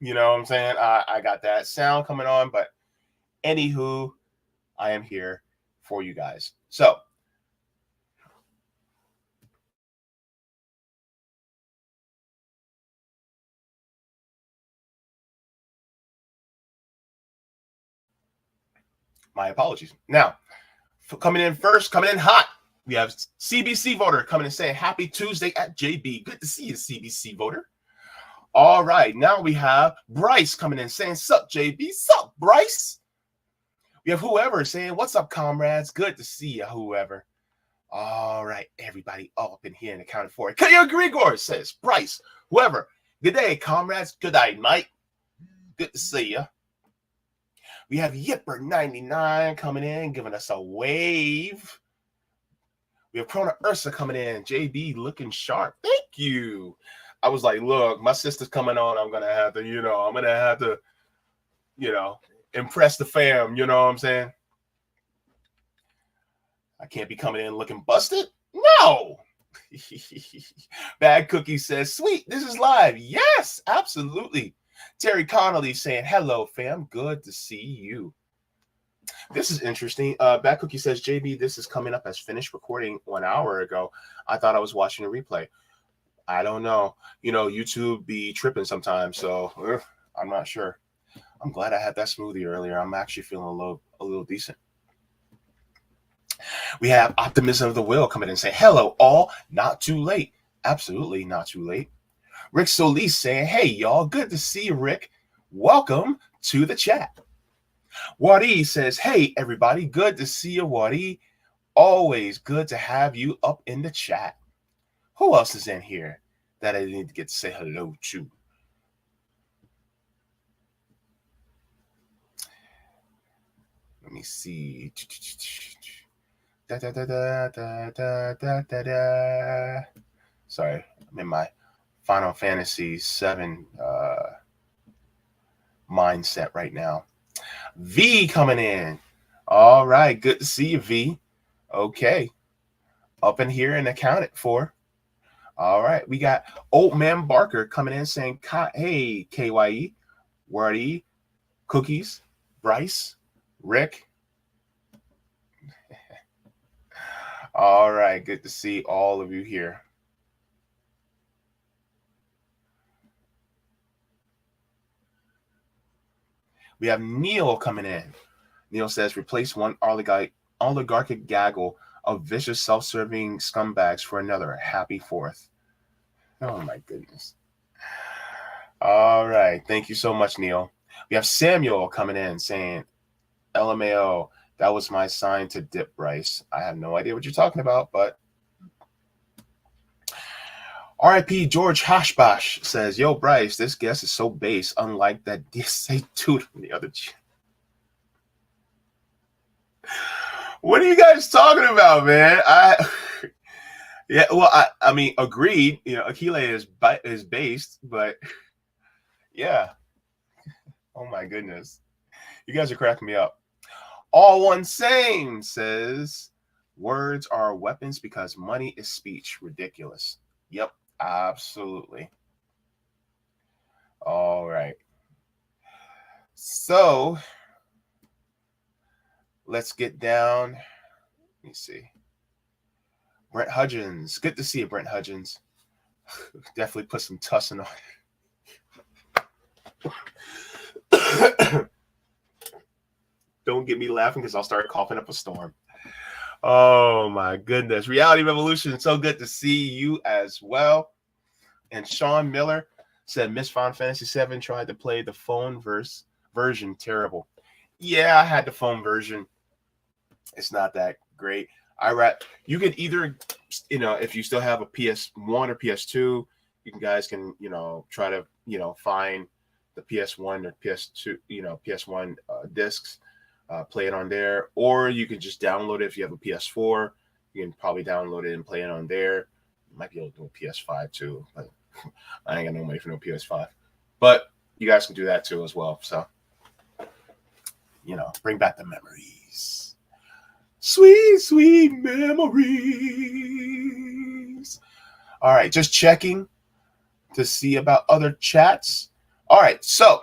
You know what I'm saying? I got that sound coming on, but anywho, I am here for you guys. So, my apologies. Now, coming in first, coming in hot, we have CBC voter coming and saying happy Tuesday at JB. Good to see you, CBC voter. All right, now we have Bryce coming in saying, sup, JB? Sup, Bryce? We have whoever saying, what's up, comrades? Good to see you, whoever. All right, everybody up in here and accounted for it. Kaya Grigor says, Bryce, whoever. Good day, comrades. Good day, mate. Good to see you. We have Yipper99 coming in, giving us a wave. We have Prona Ursa coming in. JB looking sharp. Thank you. I was like, look, my sister's coming on. I'm going to have to, impress the fam. You know what I'm saying? I can't be coming in looking busted. No. Bad Cookie says, sweet, this is live. Yes, absolutely. Terry Connolly saying, hello, fam. Good to see you. This is interesting. Bad Cookie says, JB, this is coming up as finished recording 1 hour ago. I thought I was watching a replay. I don't know. You know, YouTube be tripping sometimes, so I'm not sure. I'm glad I had that smoothie earlier. I'm actually feeling a little decent. We have Optimism of the Will coming in and saying, hello, all. Not too late. Absolutely not too late. Rick Solis saying, hey, y'all. Good to see you, Rick. Welcome to the chat. Wadi says, hey, everybody. Good to see you, Wadi. Always good to have you up in the chat. Who else is in here that I need to get to say hello to? Let me see. Sorry, I'm in my Final Fantasy VII mindset right now. V coming in. All right, good to see you, V. Okay, up in here and accounted for. All right, we got Old Man Barker coming in saying, hey, KYE, Wardy, Cookies, Bryce, Rick. All right, good to see all of you here. We have Neil coming in. Neil says, replace one oligarchic gaggle of vicious self-serving scumbags for another. Happy 4th. Oh my goodness. All right. Thank you so much, Neil. We have Samuel coming in saying, LMAO, that was my sign to dip, Bryce. I have no idea what you're talking about, but RIP George Hashbash says, yo, Bryce, this guest is so base, unlike that DSA dude from the other channel. What are you guys talking about, man? Yeah, well, I mean, agreed. You know, Akile is based, but yeah. Oh my goodness, you guys are cracking me up. All One Sane says, words are weapons because money is speech. Ridiculous. Yep, absolutely. All right. So let's get down. Let me see. Brent Hudgens. Good to see you, Brent Hudgens. Definitely put some tussin on. Don't get me laughing because I'll start coughing up a storm. Oh my goodness. Reality Revolution. So good to see you as well. And Sean Miller said Miss Final Fantasy VII tried to play the phone version. Terrible. Yeah, I had the phone version. It's not that great. You could either, you know, if you still have a PS1 or PS2, you guys can, you know, try to, you know, find the PS1 or PS2, you know, PS1 discs, play it on there, or you can just download it if you have a PS4. You can probably download it and play it on there. You might be able to do a PS5 too, but I ain't got no money for no PS5. But you guys can do that too as well. So, you know, bring back the memories. Sweet, sweet memories. All right, just checking to see about other chats. All right, so.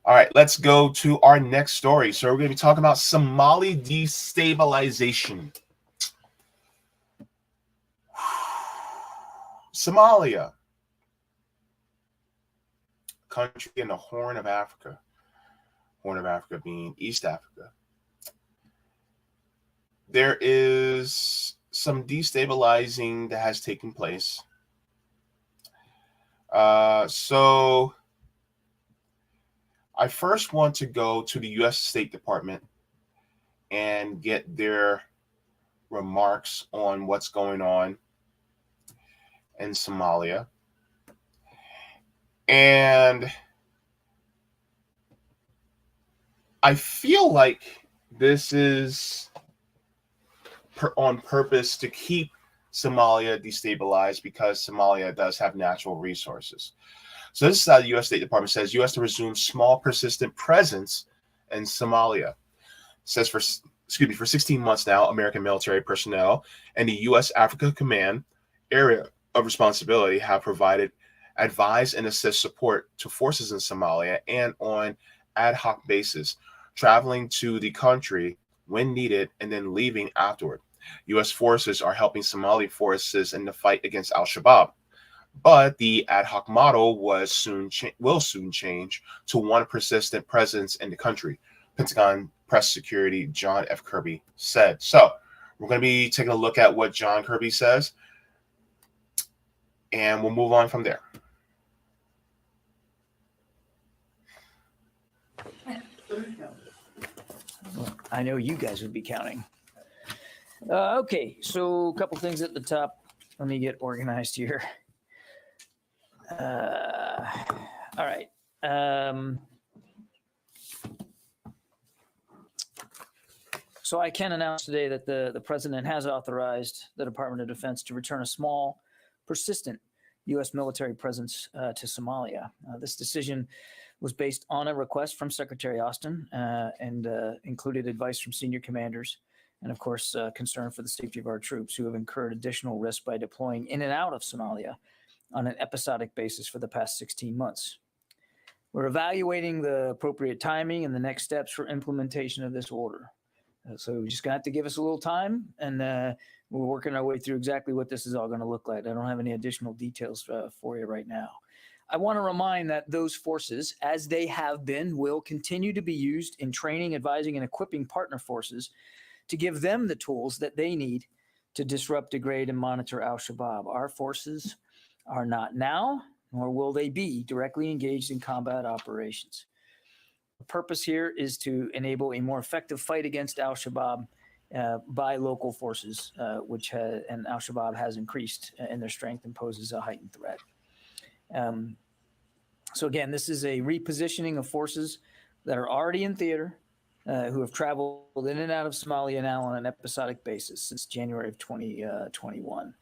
All right, let's go to our next story. So we're going to be talking about Somali destabilization. Somalia, country in the Horn of Africa. Horn of Africa being East Africa. There is some destabilizing that has taken place. So I first want to go to the U.S. State Department and get their remarks on what's going on in Somalia. And I feel like this is on purpose to keep Somalia destabilized because Somalia does have natural resources. So this is how the U.S. State Department says U.S. to resume small, persistent presence in Somalia. It says for 16 months now, American military personnel and the U.S. Africa Command area of responsibility have provided advise and assist support to forces in Somalia and on ad hoc basis, traveling to the country when needed and then leaving afterward. U.S. forces are helping Somali forces in the fight against Al-Shabaab. But the ad hoc model will soon change to one persistent presence in the country, Pentagon Press Secretary John F. Kirby said. So we're going to be taking a look at what John Kirby says, and we'll move on from there. I know you guys would be counting. Okay, so a couple things at the top. Let me get organized here. All right. So I can announce today that the president has authorized the Department of Defense to return a small, persistent U.S. military presence to Somalia. This decision was based on a request from Secretary Austin and included advice from senior commanders and, of course, concern for the safety of our troops who have incurred additional risk by deploying in and out of Somalia on an episodic basis for the past 16 months. We're evaluating the appropriate timing and the next steps for implementation of this order. So we're just going to have to give us a little time, and we're working our way through exactly what this is all going to look like. I don't have any additional details for you right now. I want to remind that those forces, as they have been, will continue to be used in training, advising, and equipping partner forces to give them the tools that they need to disrupt, degrade, and monitor Al-Shabaab. Our forces are not now, nor will they be, directly engaged in combat operations. The purpose here is to enable a more effective fight against Al-Shabaab by local forces, and Al-Shabaab has increased in their strength and poses a heightened threat. So again, this is a repositioning of forces that are already in theater, who have traveled in and out of Somalia now on an episodic basis since January of 2021.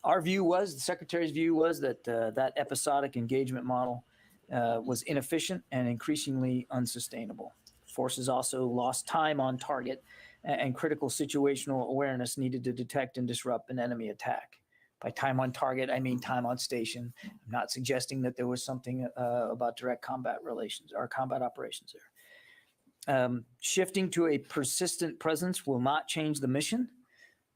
Our view was, the Secretary's view was that that episodic engagement model was inefficient and increasingly unsustainable. Forces also lost time on target and critical situational awareness needed to detect and disrupt an enemy attack. By time on target, I mean time on station. I'm not suggesting that there was something about direct combat relations or combat operations there. Shifting to a persistent presence will not change the mission,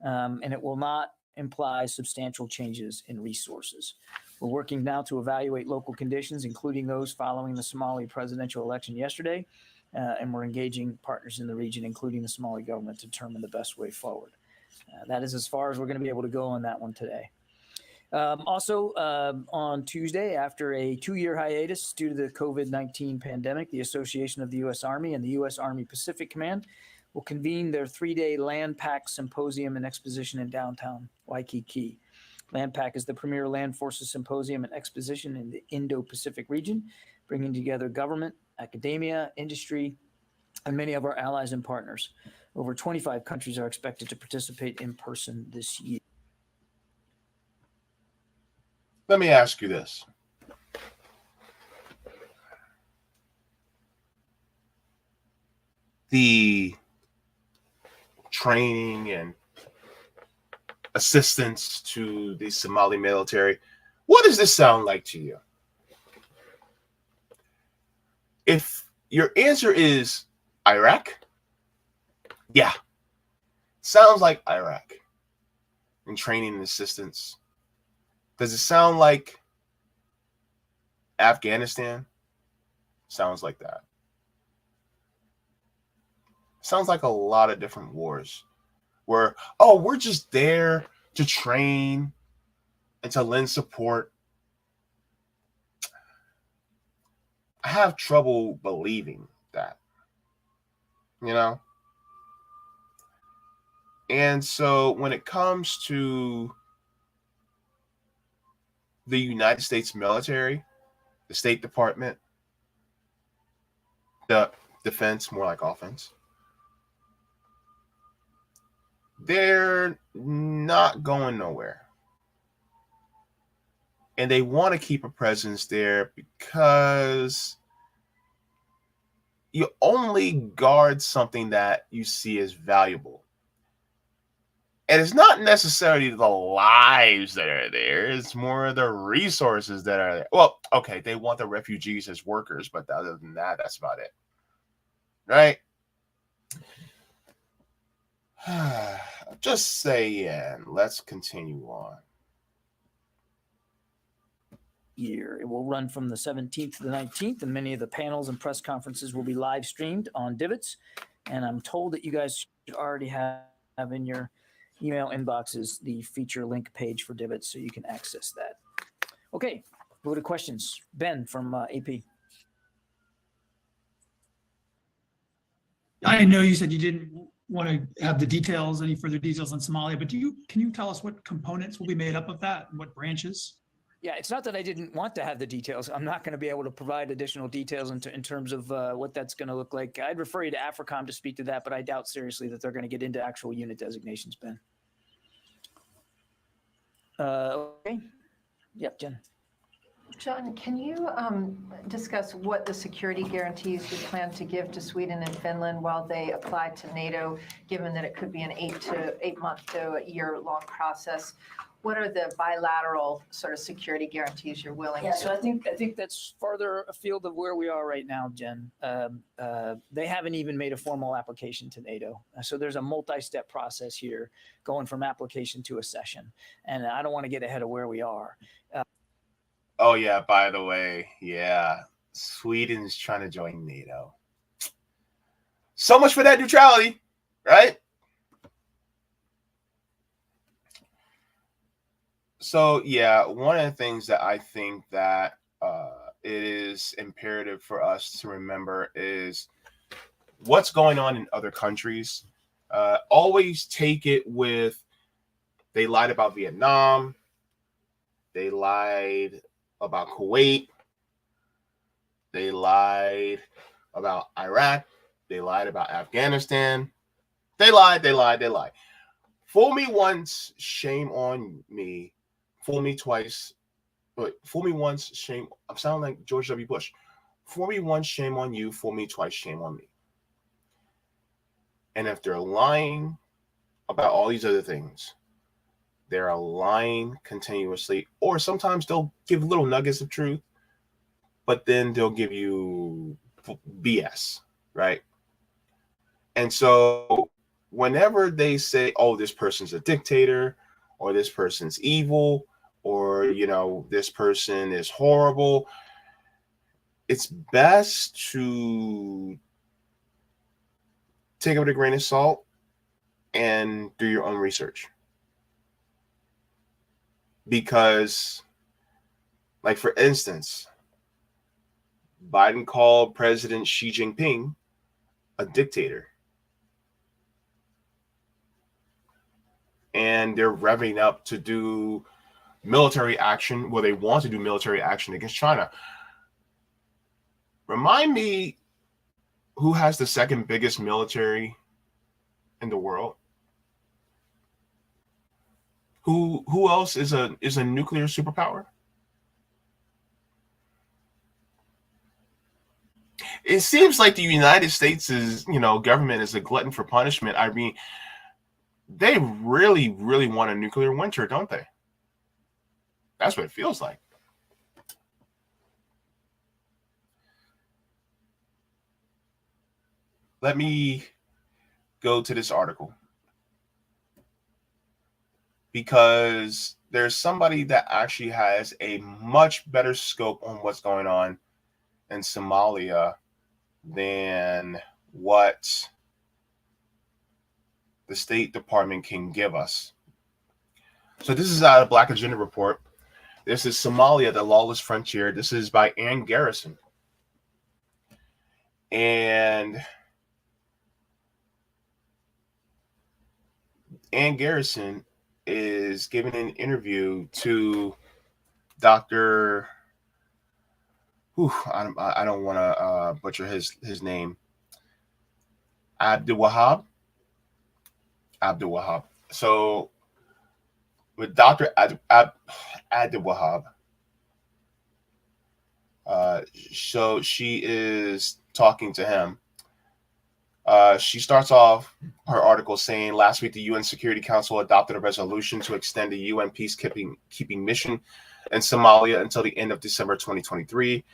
and it will not imply substantial changes in resources. We're working now to evaluate local conditions, including those following the Somali presidential election yesterday, and we're engaging partners in the region, including the Somali government, to determine the best way forward. That is as far as we're going to be able to go on that one today. Also, on Tuesday, after a 2-year hiatus due to the COVID-19 pandemic, the Association of the U.S. Army and the U.S. Army Pacific Command will convene their 3-day Land Pack Symposium and Exposition in downtown Waikiki. Land Pack is the premier land forces symposium and exposition in the Indo-Pacific region, bringing together government, academia, industry, and many of our allies and partners. Over 25 countries are expected to participate in person this year. Let me ask you this. The training and assistance to the Somali military, what does this sound like to you? If your answer is Iraq, yeah, sounds like Iraq in training and assistance. Does it sound like Afghanistan? Sounds like that. Sounds like a lot of different wars where, oh, we're just there to train and to lend support. I have trouble believing that, you know? And so when it comes to the United States military, the State Department, the defense, more like offense, they're not going nowhere. And they want to keep a presence there because you only guard something that you see as valuable. And it's not necessarily the lives that are there. It's more the resources that are there. Well, okay, they want the refugees as workers, but other than that, that's about it. Right? Just saying. Let's continue on. Year. It will run from the 17th to the 19th, and many of the panels and press conferences will be live streamed on Divots. And I'm told that you guys should already have in your email inboxes the feature link page for Divots, so you can access that. Okay, go to questions. Ben from AP. I know you said you didn't want to have the details, any further details on Somalia, but can you tell us what components will be made up of that and what branches? Yeah, it's not that I didn't want to have the details. I'm not going to be able to provide additional details in terms of what that's going to look like. I'd refer you to AFRICOM to speak to that, but I doubt seriously that they're going to get into actual unit designations, Ben. Okay. Yep, Jen. John, can you discuss what the security guarantees you plan to give to Sweden and Finland while they apply to NATO, given that it could be an 8 month to a year-long process? What are the bilateral sort of security guarantees you're willing to? So I think that's farther afield of where we are right now, Jen. They haven't even made a formal application to NATO. So there's a multi-step process here going from application to accession. And I don't want to get ahead of where we are. Oh, yeah, by the way, yeah, Sweden's trying to join NATO. So much for that neutrality, right? So yeah, one of the things that I think that it is imperative for us to remember is what's going on in other countries. Always take it with, they lied about Vietnam, they lied about Kuwait, they lied about Iraq, they lied about Afghanistan. They lied, they lied, they lied. Fool me once, shame on me. Fool me twice. Wait, fool me once, shame. I'm sounding like George W. Bush. Fool me once, shame on you. Fool me twice, shame on me. And if they're lying about all these other things, they're lying continuously, or sometimes they'll give little nuggets of truth, but then they'll give you BS, right? And so whenever they say, oh, this person's a dictator, or this person's evil, or, you know, this person is horrible, it's best to take it with a grain of salt and do your own research. Because, like, for instance, Biden called President Xi Jinping a dictator. And they're revving up to do military action. Well, they want to do military action against China. Remind me who has the second biggest military in the world? Who else is a nuclear superpower? It seems like the United States is, government is a glutton for punishment. I mean, they really, really want a nuclear winter, don't they? That's what it feels like. Let me go to this article, because there's somebody that actually has a much better scope on what's going on in Somalia than what the State Department can give us. So this is out of Black Agenda Report. This is Somalia, the Lawless Frontier. This is by Ann Garrison. And Ann Garrison is giving an interview to Dr. I don't want to butcher his name. Abdul Wahab. So with Dr. Abdul Wahab, so she is talking to him. She starts off her article saying, last week the UN Security Council adopted a resolution to extend the UN peacekeeping mission in Somalia until the end of December 2023,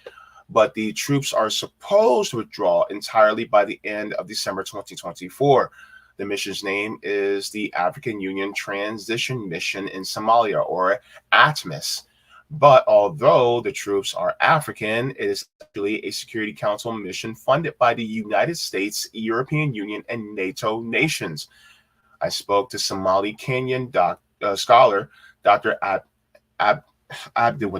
but the troops are supposed to withdraw entirely by the end of December 2024. The mission's name is the African Union Transition Mission in Somalia, or ATMIS. But although the troops are African, it is actually a Security Council mission funded by the United States, European Union, and NATO nations. I spoke to Somali Kenyan scholar, Dr. Abdul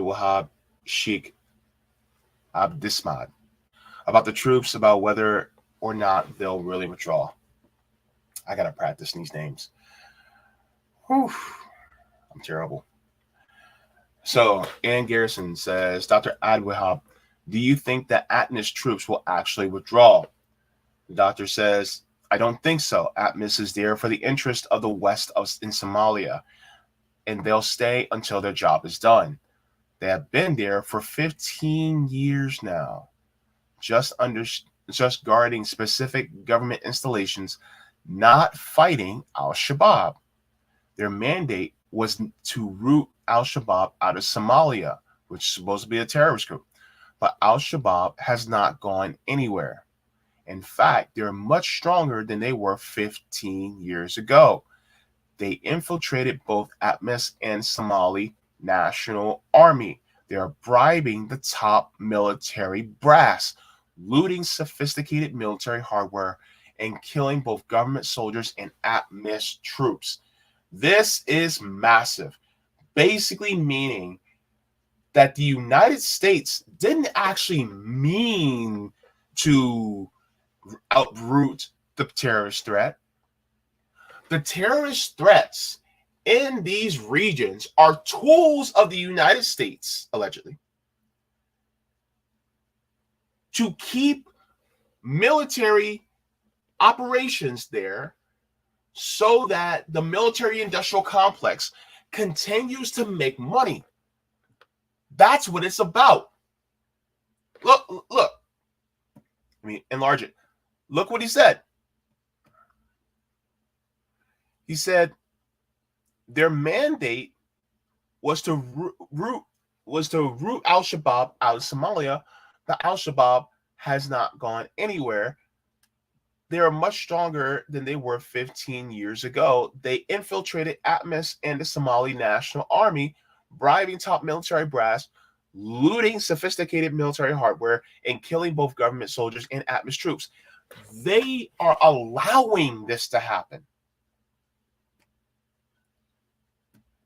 Wahab Sheikh Abdismad about the troops, about whether or not they'll really withdraw. I gotta practice these names. Whew. I'm terrible. So Ann Garrison says, Dr. Adwahab, do you think that ATMIS troops will actually withdraw? The doctor says, I don't think so. ATMIS is there for the interest of the West in Somalia, and they'll stay until their job is done. They have been there for 15 years now, just guarding specific government installations, not fighting Al-Shabaab. Their mandate was to root Al-Shabaab out of Somalia, which is supposed to be a terrorist group. But Al-Shabaab has not gone anywhere. In fact, they're much stronger than they were 15 years ago. They infiltrated both ATMIS and Somali National Army. They are bribing the top military brass. looting sophisticated military hardware, and killing both government soldiers and APSP troops. This is massive, basically meaning that the United States didn't actually mean to uproot the terrorist threat. The terrorist threats in these regions are tools of the United States, allegedly, to keep military operations there so that the military industrial complex continues to make money. That's what it's about. Look. I mean, enlarge it. Look what he said. He said their mandate was to root Al-Shabaab out of Somalia. The Al-Shabaab has not gone anywhere. They are much stronger than they were 15 years ago. They infiltrated ATMIS and the Somali National Army, bribing top military brass, looting sophisticated military hardware, and killing both government soldiers and ATMIS troops. They are allowing this to happen.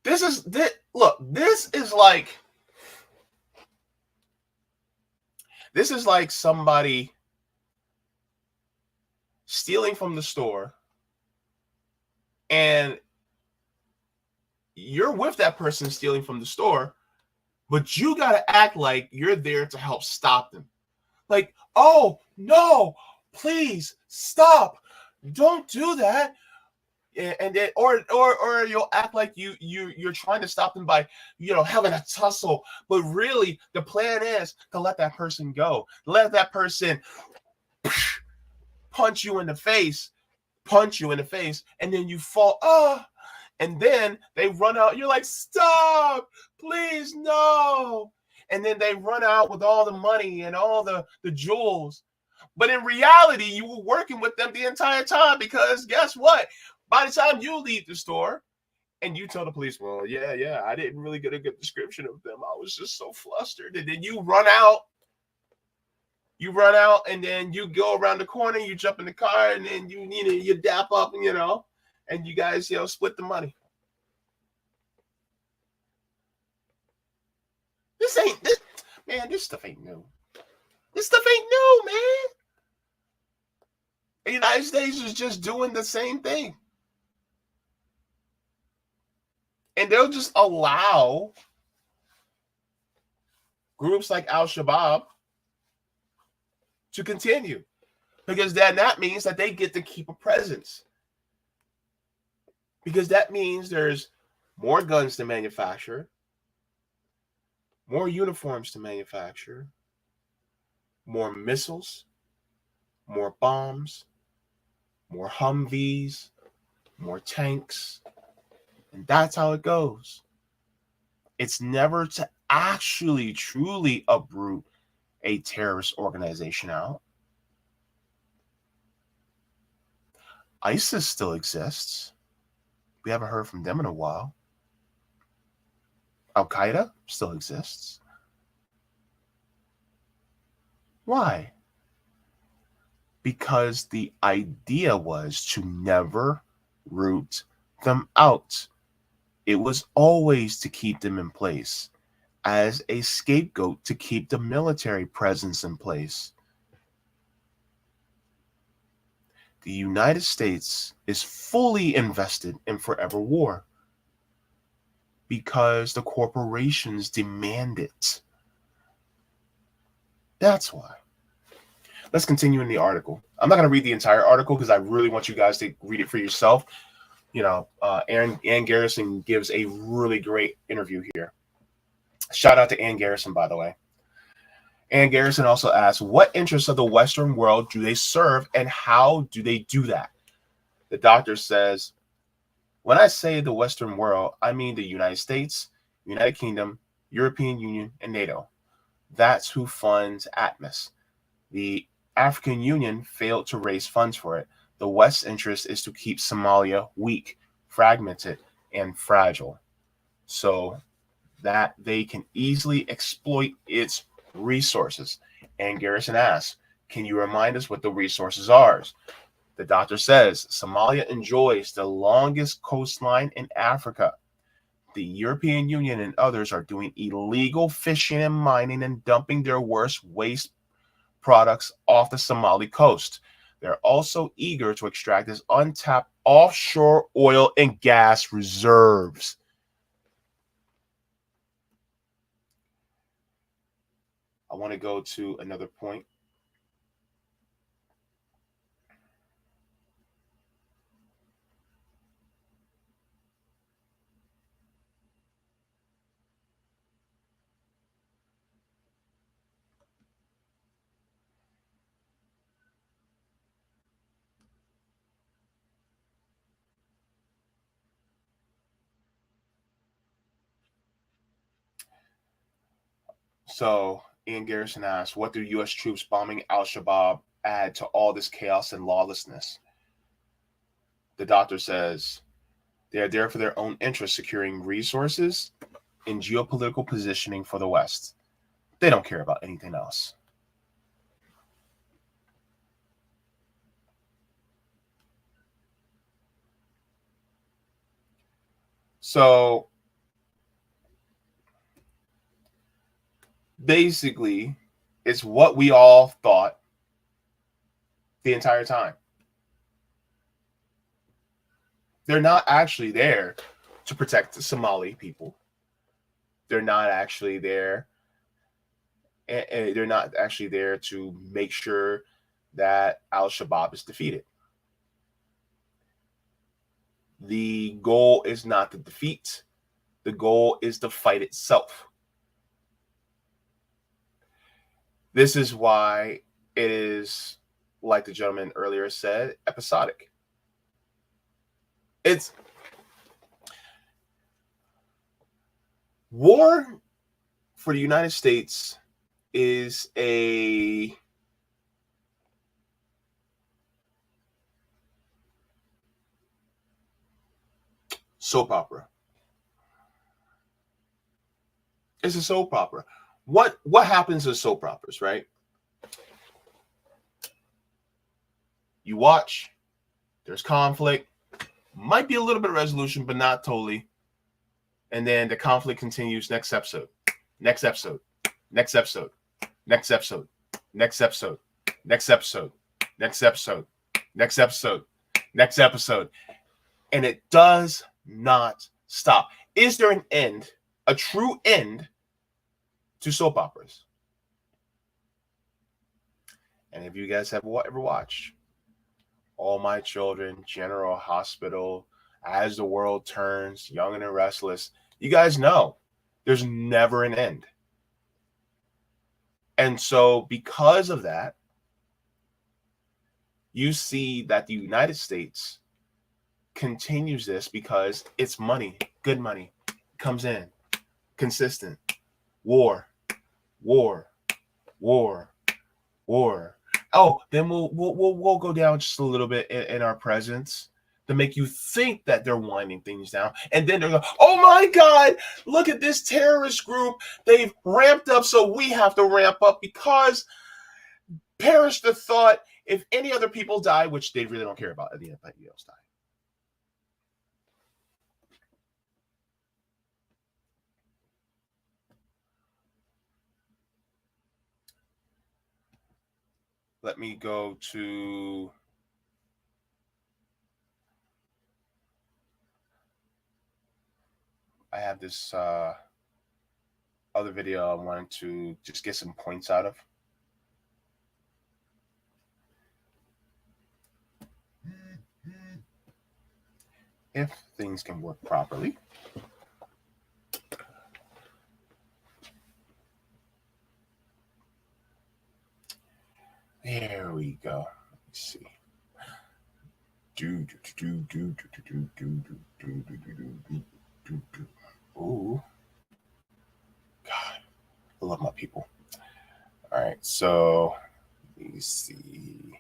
This is like somebody stealing from the store, and you're with that person stealing from the store, but you got to act like you're there to help stop them. Like, oh, no, please stop. Don't do that. And then, or you'll act like you're trying to stop them by, having a tussle. But really, the plan is to let that person go. Let that person punch you in the face, and then you fall. And then they run out. You're like, stop, please, no. And then they run out with all the money and all the jewels. But in reality, you were working with them the entire time, because guess what? By the time you leave the store and you tell the police, well, yeah, I didn't really get a good description of them. I was just so flustered. And then you run out, and then you go around the corner, you jump in the car, and then you dap up, and you guys, split the money. This stuff ain't new. This stuff ain't new, man. The United States is just doing the same thing. And they'll just allow groups like Al-Shabaab to continue, because then that means that they get to keep a presence, because that means there's more guns to manufacture, more uniforms to manufacture, more missiles, more bombs, more Humvees, more tanks. And that's how it goes. It's never to actually truly uproot a terrorist organization out. ISIS still exists. We haven't heard from them in a while. Al-Qaeda still exists. Why? Because the idea was to never root them out. It was always to keep them in place as a scapegoat, to keep the military presence in place. The United States is fully invested in forever war because the corporations demand it. That's why. Let's continue in the article. I'm not going to read the entire article because I really want you guys to read it for yourself. Ann Garrison gives a really great interview here. Shout out to Ann Garrison, by the way. Ann Garrison also asks, what interests of the Western world do they serve, and how do they do that? The doctor says, when I say the Western world, I mean the United States, United Kingdom, European Union, and NATO. That's who funds ATMIS. The African Union failed to raise funds for it. The West's interest is to keep Somalia weak, fragmented, and fragile, so that they can easily exploit its resources. And Garrison asks, Can you remind us what the resources are? The doctor says Somalia enjoys the longest coastline in Africa. The European Union and others are doing illegal fishing and mining and dumping their worst waste products off the Somali coast. They're also eager to extract its untapped offshore oil and gas reserves. I want to go to another point. So Ian Garrison asks, what do U.S. troops bombing Al-Shabaab add to all this chaos and lawlessness? The doctor says they are there for their own interests, securing resources and geopolitical positioning for the West. They don't care about anything else. So basically, it's what we all thought the entire time. They're not actually there to protect the Somali people. They're not actually there. They're not actually there to make sure that Al-Shabaab is defeated. The goal is not to defeat. The goal is to fight itself. This is why it is, like the gentleman earlier said, episodic. It's war for the United States is a soap opera. It's a soap opera. What happens in soap operas, right? You watch, there's conflict, might be a little bit of resolution, but not totally. And then the conflict continues next episode, next episode, next episode, next episode, next episode, next episode, next episode, next episode, next episode. And it does not stop. Is there an end, a true end to soap operas? And if you guys have ever watched All My Children, General Hospital, As the World Turns, Young and the Restless, you guys know there's never an end. And so because of that, you see that the United States continues this because it's money, good money, comes in, consistent. War, war, war, war. Oh, then we'll go down just a little bit in our presence to make you think that they're winding things down. And then they're going, oh my God, look at this terrorist group. They've ramped up, so we have to ramp up because perish the thought if any other people die, which they really don't care about at the end, anybody else die. Let me go to I have this other video I wanted to just get some points out of. If things can work properly. There we go. Let's see. Ooh. God, I love my people. All right, so let me see.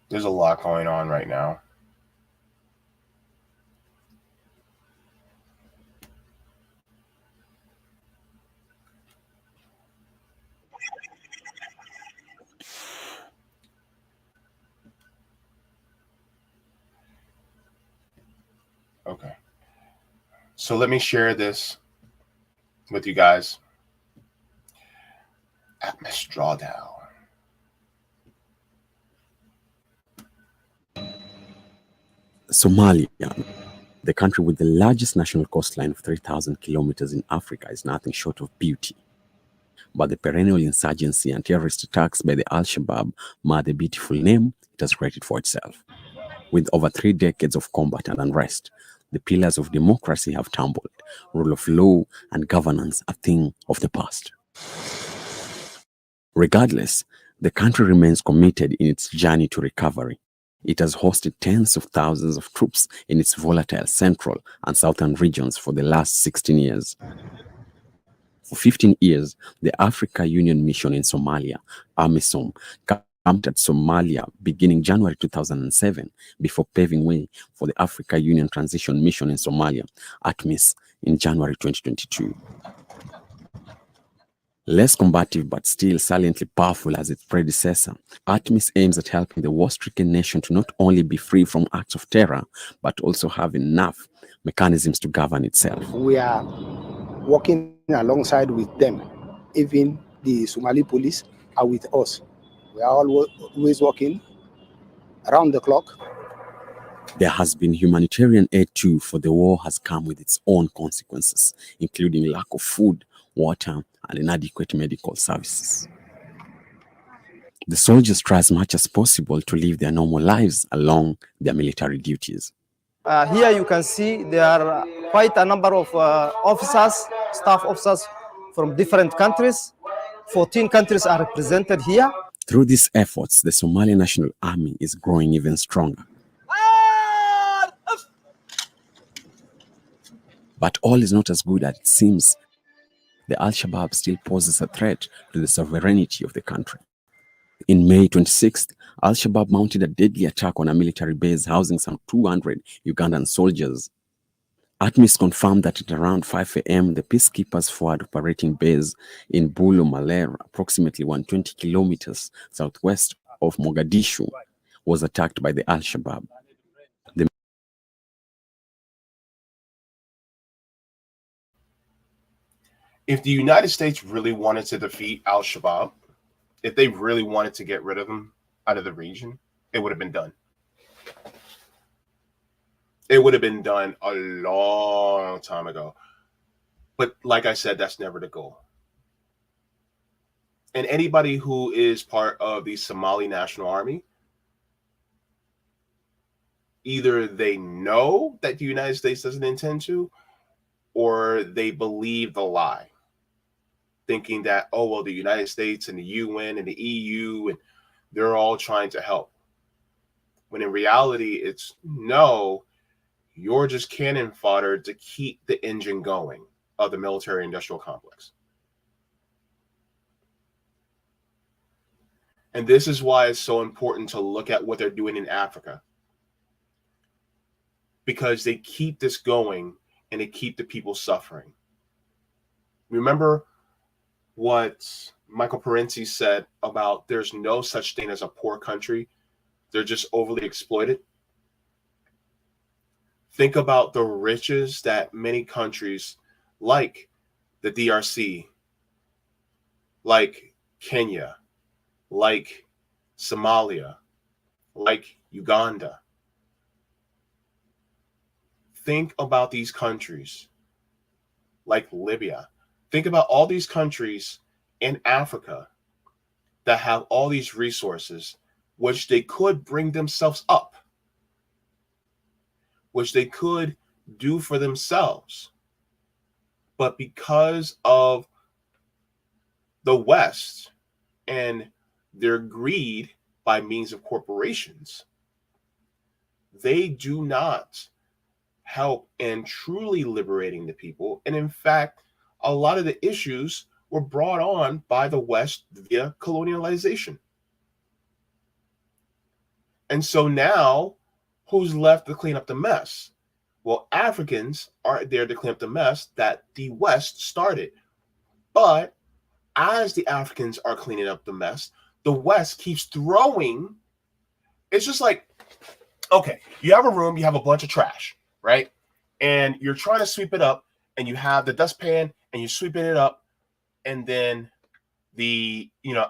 There's a lot going on right now. So let me share this with you guys. Atmos drawdown. Somalia, the country with the largest national coastline of 3,000 kilometers in Africa, is nothing short of beauty. But the perennial insurgency and terrorist attacks by the Al-Shabaab mar the beautiful name it has created for itself. With over 3 decades of combat and unrest, the pillars of democracy have tumbled. Rule of law and governance a thing of the past. Regardless, the country remains committed in its journey to recovery. It has hosted tens of thousands of troops in its volatile central and southern regions for the last 16 years. For 15 years, the Africa Union Mission in Somalia, AMISOM, camped at Somalia beginning January 2007 before paving way for the Africa Union Transition Mission in Somalia, ATMIS, in January 2022. Less combative but still saliently powerful as its predecessor, ATMIS aims at helping the war-stricken nation to not only be free from acts of terror, but also have enough mechanisms to govern itself. We are working alongside with them. Even the Somali police are with us. We are always working around the clock. There has been humanitarian aid too, for the war has come with its own consequences, including lack of food, water, and inadequate medical services. The soldiers try as much as possible to live their normal lives along their military duties. Here you can see there are quite a number of officers, staff officers from different countries. 14 countries are represented here. Through these efforts, the Somali National Army is growing even stronger. But all is not as good as it seems. The Al-Shabaab still poses a threat to the sovereignty of the country. In May 26th, Al-Shabaab mounted a deadly attack on a military base housing some 200 Ugandan soldiers. ATMIS confirmed that at around 5 a.m., the Peacekeepers Forward operating base in Bulu Maler, approximately 120 kilometers southwest of Mogadishu, was attacked by the Al-Shabaab. If the United States really wanted to defeat Al-Shabaab, if they really wanted to get rid of them out of the region, it would have been done. It would have been done a long time ago. But like I said, that's never the goal. And anybody who is part of the Somali National Army, either they know that the United States doesn't intend to, or they believe the lie, thinking that, oh, well, the United States and the UN and the EU, and they're all trying to help. When in reality, it's no, you're just cannon fodder to keep the engine going of the military-industrial complex. And this is why it's so important to look at what they're doing in Africa, because they keep this going and they keep the people suffering. Remember what Michael Parenti said about there's no such thing as a poor country. They're just overly exploited. Think about the riches that many countries like the DRC, like Kenya, like Somalia, like Uganda. Think about these countries like Libya. Think about all these countries in Africa that have all these resources, which they could bring themselves up, which they could do for themselves. But because of the West and their greed by means of corporations, they do not help in truly liberating the people. And in fact, a lot of the issues were brought on by the West via colonialization. And so now, who's left to clean up the mess? Well, Africans aren't there to clean up the mess that the West started. But as the Africans are cleaning up the mess, the West keeps throwing. It's just like, okay, you have a room, you have a bunch of trash, right? and you're trying to sweep it up, and you have the dustpan, and you're sweeping it up, and then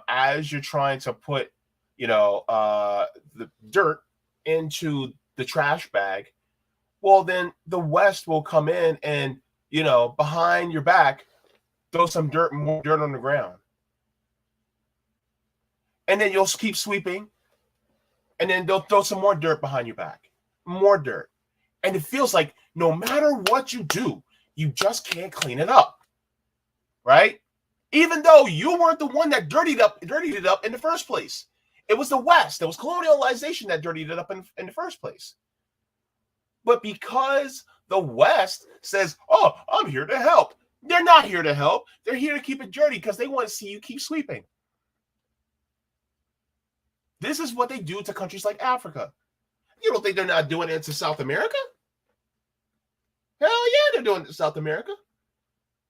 as you're trying to put, the dirt into the trash bag, well, then the West will come in and, behind your back, throw some more dirt on the ground. And then you'll keep sweeping, and then they'll throw some more dirt behind your back, more dirt. And it feels like no matter what you do, you just can't clean it up, right? Even though you weren't the one that dirtied it up in the first place. It was the West. It was colonialization that dirtied it up in the first place. But because the West says, oh, I'm here to help. They're not here to help. They're here to keep it dirty because they want to see you keep sweeping. This is what they do to countries like Africa. You don't think they're not doing it to South America? Hell yeah, they're doing it to South America.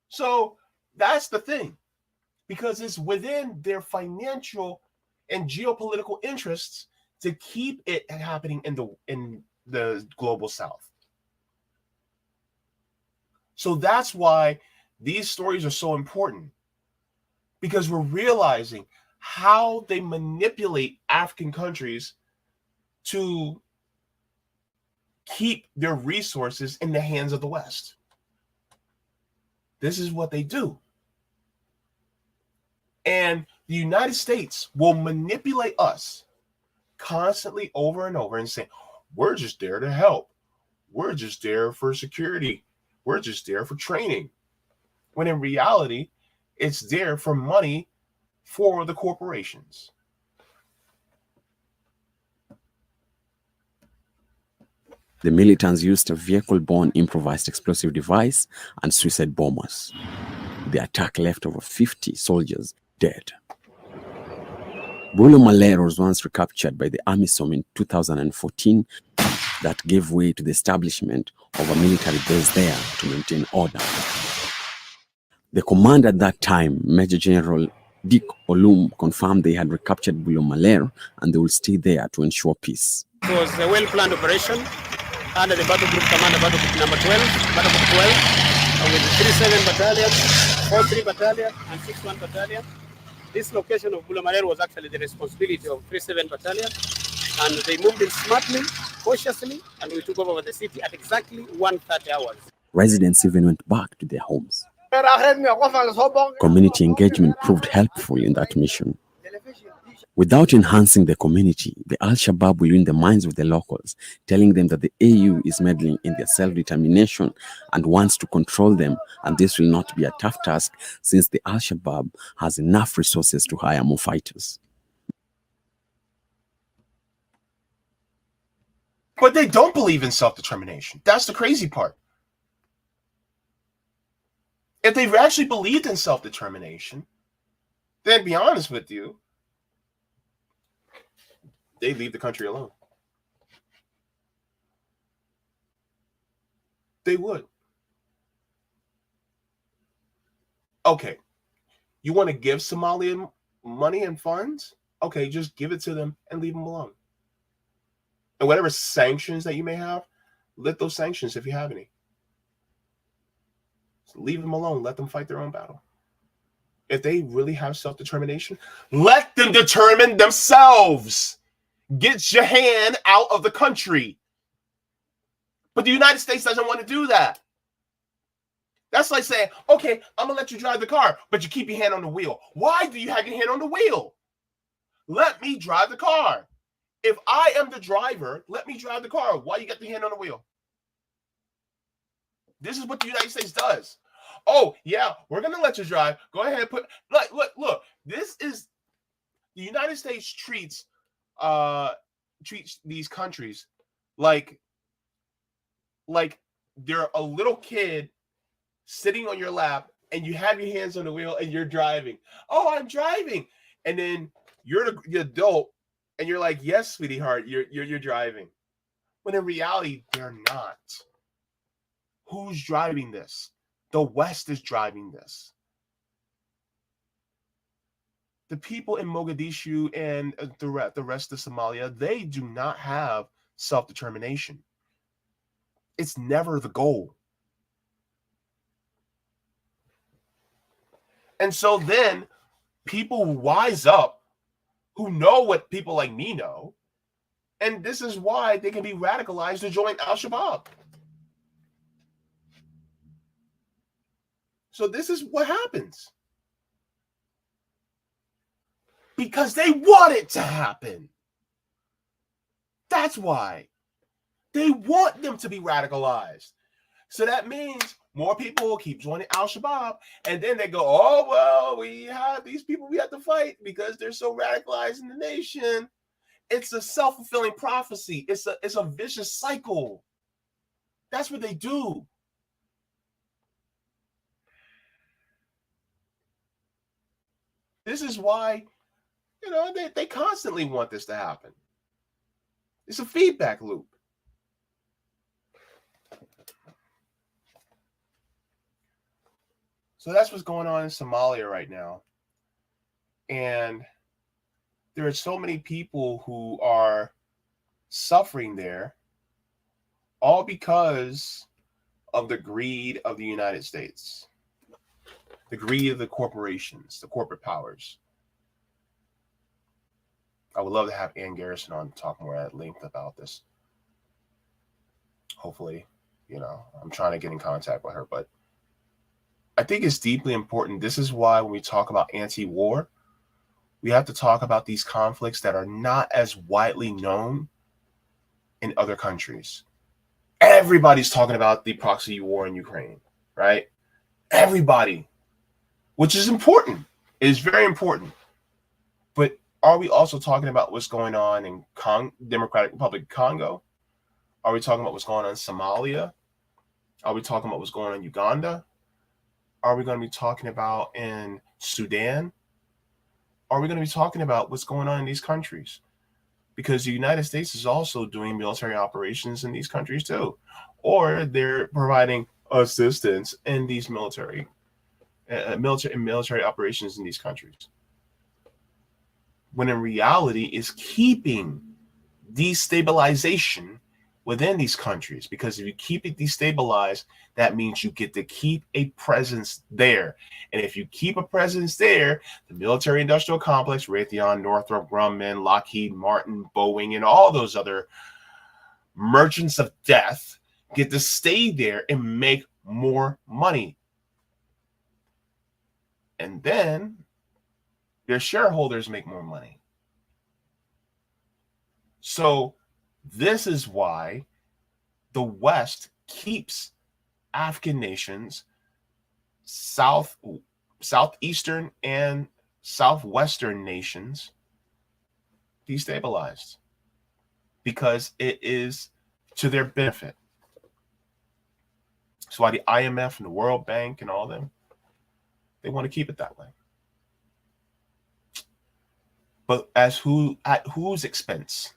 So that's the thing. Because it's within their financial and geopolitical interests to keep it happening in the global South. So that's why these stories are so important, because we're realizing how they manipulate African countries to keep their resources in the hands of the West. This is what they do. And the United States will manipulate us constantly over and over and say, we're just there to help. We're just there for security. We're just there for training. When in reality, it's there for money for the corporations. The militants used a vehicle-borne improvised explosive device and suicide bombers. The attack left over 50 soldiers dead. Bulo Malero was once recaptured by the AMISOM in 2014 that gave way to the establishment of a military base there to maintain order. The commander at that time, Major General Dick Olum, confirmed they had recaptured Bulo Malero and they will stay there to ensure peace. It was a well-planned operation under the Battle Group Commander, Battle Group number 12, Battle Group 12, with the 37 Battalion, 43 Battalion, and 61 Battalion. This location of Bulo Malero was actually the responsibility of 37 Battalion, and they moved in smartly, cautiously, and we took over the city at exactly 1:30 hours. Residents even went back to their homes. Community engagement proved helpful in that mission. Without enhancing the community, the Al-Shabaab will win the minds of the locals, telling them that the AU is meddling in their self-determination and wants to control them, and this will not be a tough task since the Al-Shabaab has enough resources to hire more fighters. But they don't believe in self-determination. That's the crazy part. If they actually believed in self-determination, then to be honest with you, they leave the country alone. They would. Okay, you want to give Somalia money and funds? Okay, just give it to them and leave them alone. And whatever sanctions that you may have, lift those sanctions if you have any. So leave them alone. Let them fight their own battle. If they really have self-determination, let them determine themselves. Get your hand out of the country. But the United States doesn't want to do that. That's like saying, okay, I'm going to let you drive the car, but you keep your hand on the wheel. Why do you have your hand on the wheel? Let me drive the car. If I am the driver, let me drive the car. Why you got the hand on the wheel? This is what the United States does. Oh, yeah, we're going to let you drive. Go ahead and put, look, this is, the United States treats these countries like they're a little kid sitting on your lap and you have your hands on the wheel and you're driving. Oh, I'm driving. And then you're the adult and you're like, yes, sweetie heart, you're driving. When in reality, they're not. Who's driving this? The West is driving this. The people in Mogadishu and the rest of Somalia, they do not have self-determination. It's never the goal. And so then people wise up who know what people like me know, and this is why they can be radicalized to join Al-Shabaab. So this is what happens. Because they want it to happen. That's why. They want them to be radicalized. So that means more people will keep joining Al-Shabaab, and then they go, oh, well, we have these people we have to fight because they're so radicalized in the nation. It's a self-fulfilling prophecy. It's a vicious cycle. That's what they do. This is why, they constantly want this to happen. It's a feedback loop. So that's what's going on in Somalia right now. And there are so many people who are suffering there, all because of the greed of the United States, the greed of the corporations, the corporate powers. I would love to have Ann Garrison on to talk more at length about this. Hopefully, I'm trying to get in contact with her, but I think it's deeply important. This is why when we talk about anti-war, we have to talk about these conflicts that are not as widely known in other countries. Everybody's talking about the proxy war in Ukraine, right? Everybody, which is important. It is very important. But are we also talking about what's going on in Democratic Republic of Congo? Are we talking about what's going on in Somalia? Are we talking about what's going on in Uganda? Are we going to be talking about in Sudan? Are we going to be talking about what's going on in these countries? Because the United States is also doing military operations in these countries too. Or they're providing assistance in these military operations in these countries. When in reality is keeping destabilization within these countries, because if you keep it destabilized, that means you get to keep a presence there. And if you keep a presence there, the military industrial complex, Raytheon, Northrop Grumman, Lockheed Martin, Boeing, and all those other merchants of death get to stay there and make more money. And then their shareholders make more money. So this is why the West keeps African nations, southeastern and southwestern nations, destabilized, because it is to their benefit. That's why the IMF and the World Bank and all them, they want to keep it that way. But at whose expense?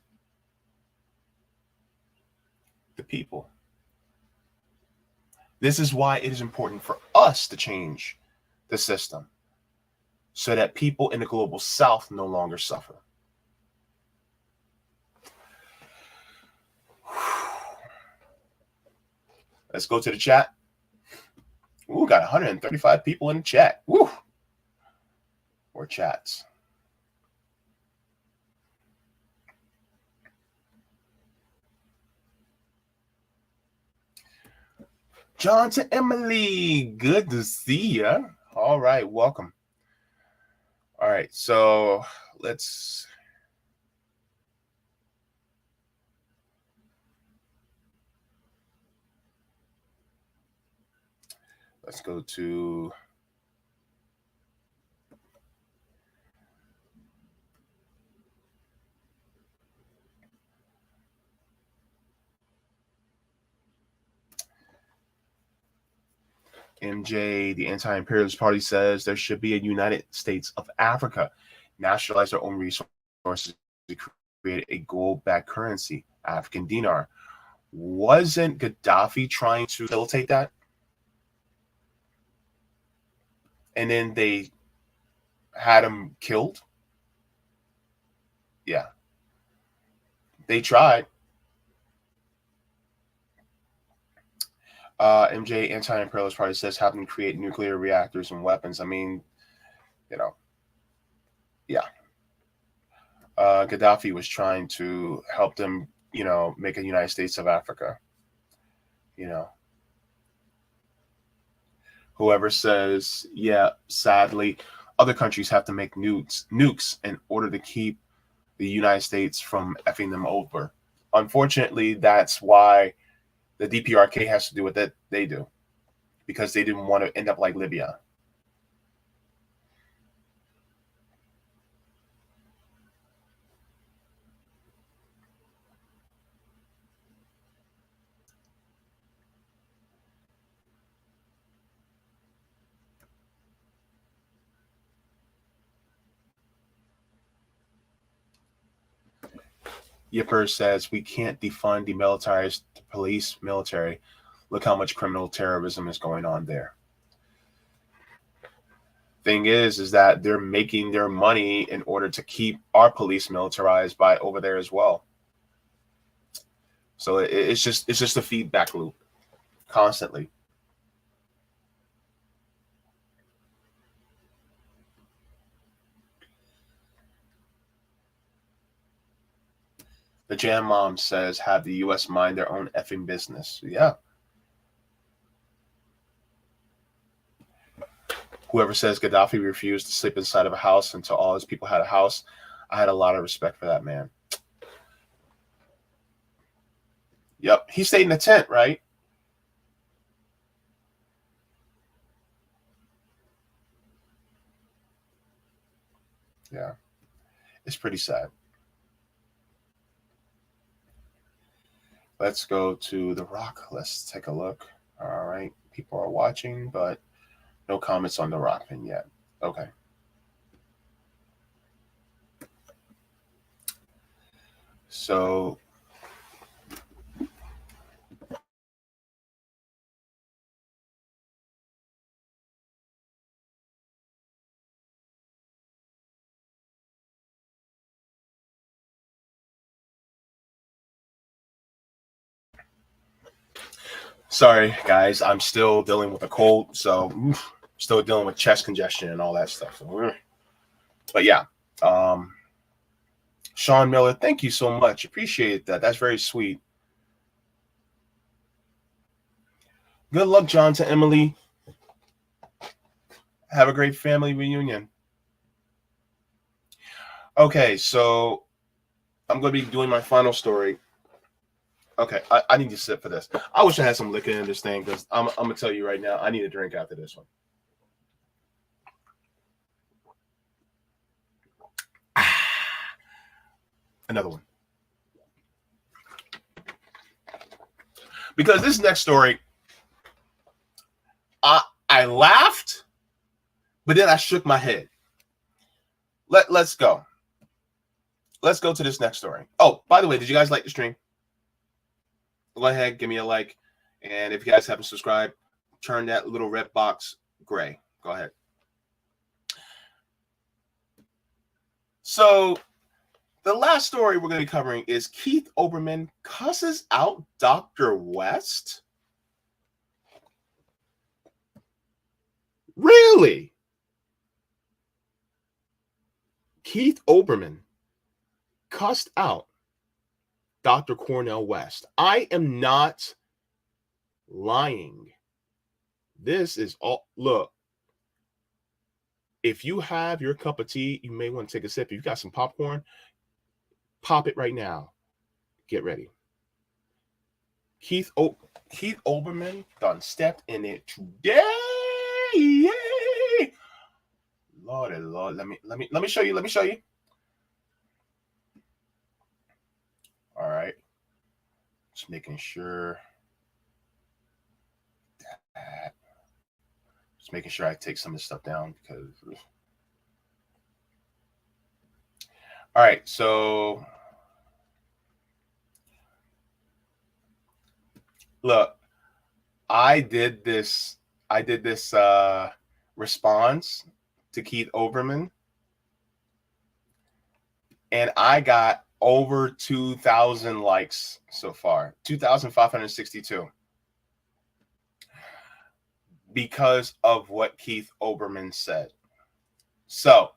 The people. This is why it is important for us to change the system so that people in the global south no longer suffer. Let's go to the chat. Ooh, got 135 people in the chat. Woo! Or chats. John to Emily, good to see you. All right, welcome. All right, so let's go to MJ. The Anti-Imperialist Party says there should be a United States of Africa, nationalize their own resources to create a gold-backed currency, African dinar. Wasn't Gaddafi trying to facilitate that? And then they had him killed? Yeah. They tried. MJ, anti-imperialist party says having to create nuclear reactors and weapons. I mean, you know, yeah. Gaddafi was trying to help them, you know, make a United States of Africa. You know, whoever says, yeah, sadly, other countries have to make nukes in order to keep the United States from effing them over. Unfortunately, that's why the DPRK has to do what they do, because they didn't want to end up like Libya. Yipper says we can't defund, demilitarize the police, military. Look how much criminal terrorism is going on there. Thing is that they're making their money in order to keep our police militarized by over there as well. So it's just a feedback loop constantly. The Jam Mom says, have the U.S. mind their own effing business. Yeah. Whoever says Gaddafi refused to sleep inside of a house until all his people had a house, I had a lot of respect for that man. Yep. He stayed in a tent, right? Yeah. It's pretty sad. Let's go to The Rock. Let's take a look. All right. People are watching, but no comments on The Rock pin yet. Okay. So sorry, guys. I'm still dealing with a cold, so still dealing with chest congestion and all that stuff. So, but yeah. Sean Miller, thank you so much. Appreciate that. That's very sweet. Good luck, John, to Emily. Have a great family reunion. Okay, so I'm going to be doing my final story. Okay, I need to sit for this. I wish I had some liquor in this thing, because I'm going to tell you right now, I need a drink after this one. Another one. Because this next story, I laughed, but then I shook my head. Let's go. Let's go to this next story. Oh, by the way, did you guys like the stream? Go ahead, give me a like. And if you guys haven't subscribed, turn that little red box gray. Go ahead. So the last story we're going to be covering is Keith Olbermann cusses out Dr. West. Really? Keith Olbermann cussed out Dr. Cornel West. I am not lying. This is all. Look, if you have your cup of tea, you may want to take a sip. If you got some popcorn, pop it right now. Get ready. Keith Olbermann done stepped in it today. Lordy Lord, let me show you. Let me show you. All right. Just making sure that. Just making sure I take some of this stuff down because. All right, so look, I did this response to Keith Olbermann, and I got over 2,000 likes so far, 2,562. because of what Keith Olbermann said. So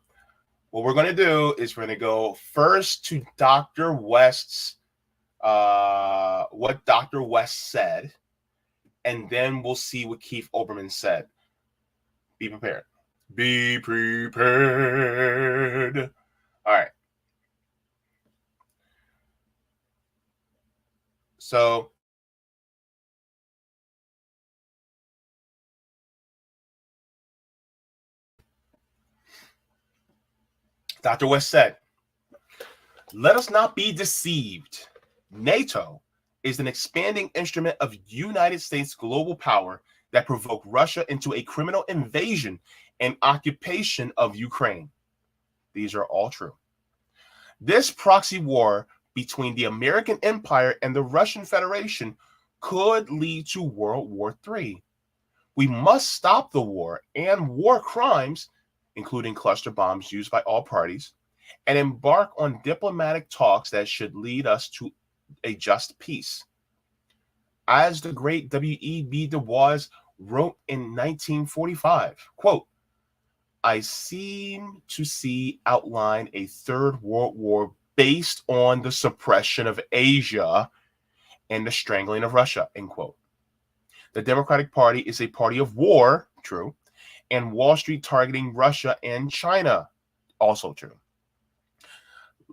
what we're going to do is we're going to go first to Dr. West's, what Dr. West said, and then we'll see what Keith Olbermann said. Be prepared. Be prepared. All right. So Dr. West said, "Let us not be deceived. NATO is an expanding instrument of United States global power that provoked Russia into a criminal invasion and occupation of Ukraine. These are all true. This proxy war between the American Empire and the Russian Federation could lead to World War III. We must stop the war and war crimes, including cluster bombs used by all parties, and embark on diplomatic talks that should lead us to a just peace. As the great W.E.B. Du Bois wrote in 1945, quote, I seem to see outline a third world war based on the suppression of Asia and the strangling of Russia, end quote. The Democratic Party is a party of war, true, and Wall Street targeting Russia and China, also true.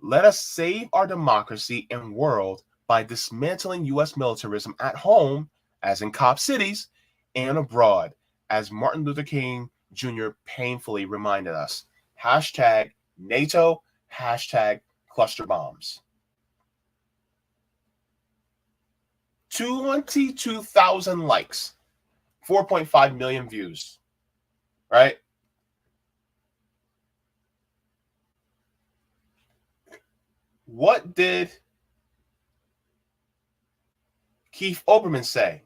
Let us save our democracy and world by dismantling U.S. militarism at home, as in cop cities, and abroad, as Martin Luther King Jr. painfully reminded us. Hashtag NATO, hashtag cluster bombs." 22,000 likes, 4.5 million views, right? What did Keith Olbermann say?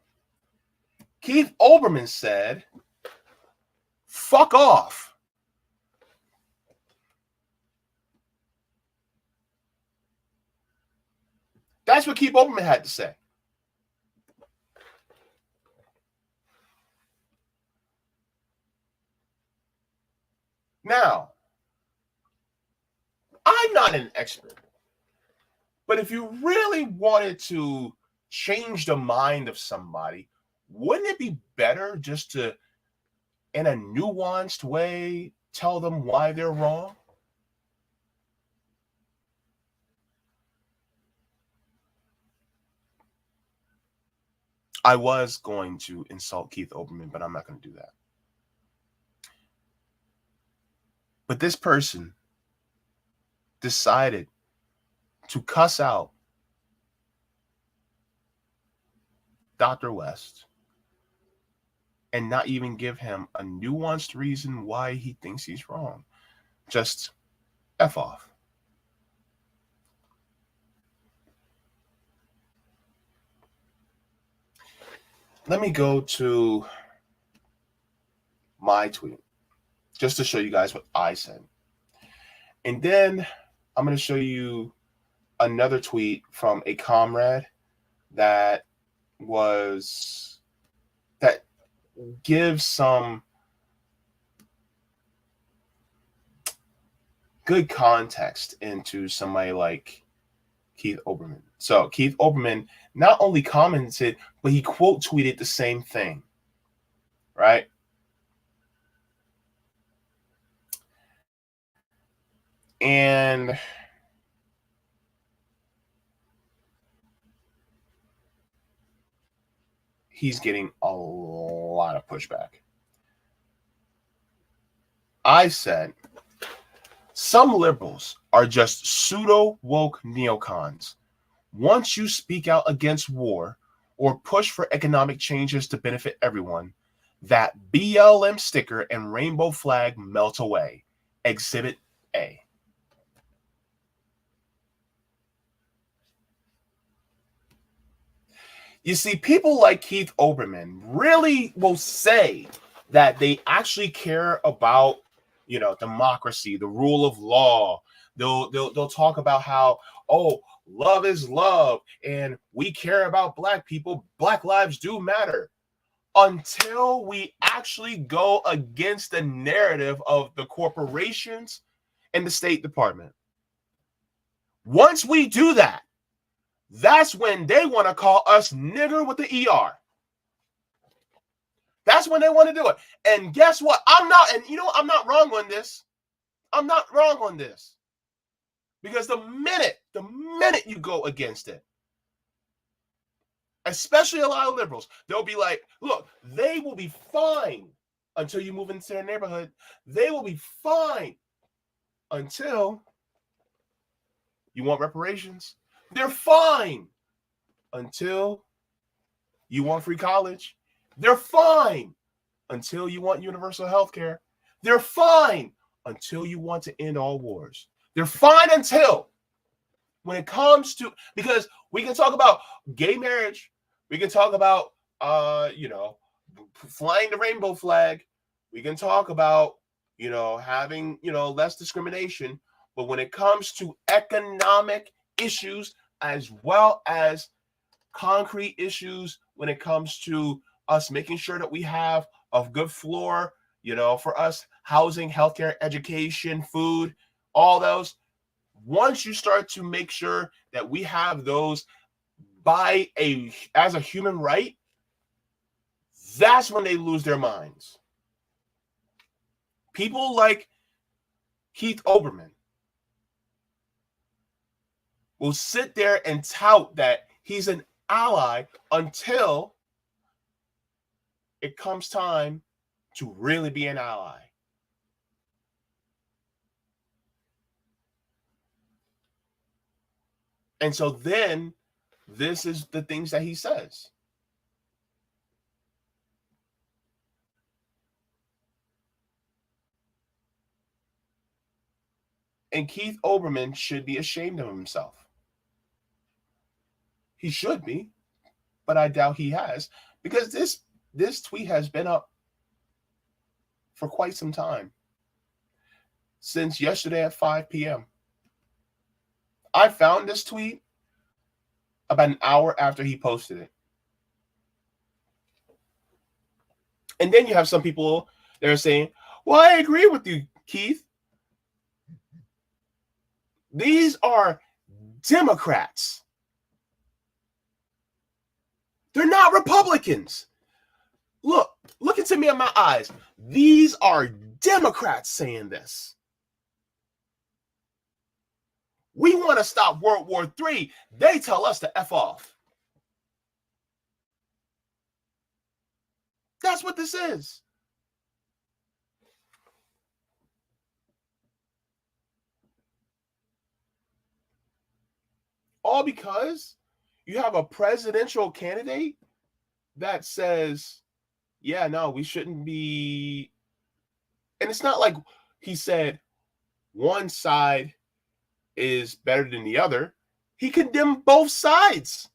Keith Olbermann said, fuck off. That's what Keith Olbermann had to say. Now, I'm not an expert, but if you really wanted to change the mind of somebody, wouldn't it be better just to, in a nuanced way, tell them why they're wrong? I was going to insult Keith Olbermann, but I'm not going to do that. But this person decided to cuss out Dr. West and not even give him a nuanced reason why he thinks he's wrong. Just F off. Let me go to my tweet just to show you guys what I said. And then I'm going to show you another tweet from a comrade that gives some good context into somebody like Keith Olbermann. So Keith Olbermann not only commented, but he quote tweeted the same thing, right? And he's getting a lot of pushback. I said, some liberals are just pseudo-woke neocons. Once you speak out against war or push for economic changes to benefit everyone, that BLM sticker and rainbow flag melt away. Exhibit A. You see, people like Keith Olbermann really will say that they actually care about, democracy, the rule of law. They'll talk about how, love is love, and we care about Black people. Black lives do matter. until we actually go against the narrative of the corporations and the State Department. Once we do that, that's when they want to call us nigger with the ER. That's when they want to do it. And guess what? I'm not wrong on this. I'm not wrong on this. Because the minute you go against it, especially a lot of liberals, they'll be like, look, they will be fine until you move into their neighborhood. They will be fine until you want reparations. They're fine until you want free college. They're fine until you want universal health care. They're fine until you want to end all wars. They're fine until, when it comes to, because we can talk about gay marriage, we can talk about flying the rainbow flag, we can talk about having less discrimination, but when it comes to economic issues as well as concrete issues, when it comes to us making sure that we have a good floor, for us, housing, healthcare, education, food, all those, once you start to make sure that we have those as a human right, that's when they lose their minds. People like Keith Olbermann will sit there and tout that he's an ally until it comes time to really be an ally. And so then this is the things that he says. And Keith Olbermann should be ashamed of himself. He should be, but I doubt he has, because this tweet has been up for quite some time, since yesterday at 5 p.m. I found this tweet about an hour after he posted it. And then you have some people that are saying, well, I agree with you, Keith. These are Democrats. They're not Republicans. Look into me in my eyes. These are Democrats saying this. We want to stop World War III. They tell us to F off. That's what this is. All because you have a presidential candidate that says, yeah, no, we shouldn't be. And it's not like he said one side is better than the other. He condemned both sides.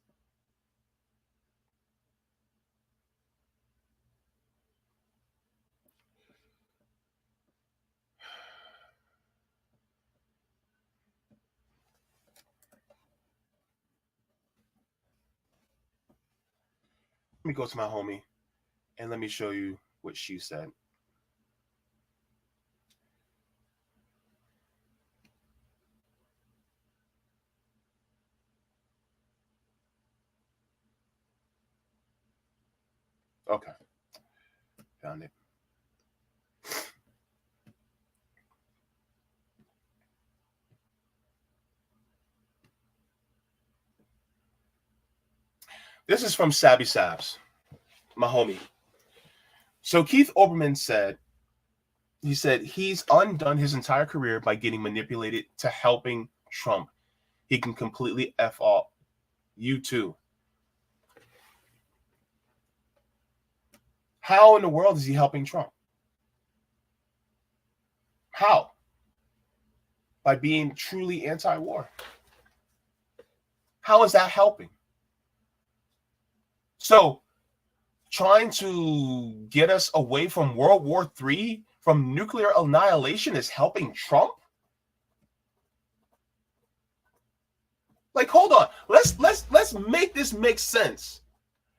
Let me go to my homie and let me show you what she said. Okay. Found it. This is from Sabby Sabs, my homie. So Keith Olbermann said he's undone his entire career by getting manipulated to helping Trump. He can completely F off. You too. How in the world is he helping Trump? How? By being truly anti-war. How is that helping? So, trying to get us away from World War III, from nuclear annihilation, is helping Trump? Like, hold on. Let's make this make sense.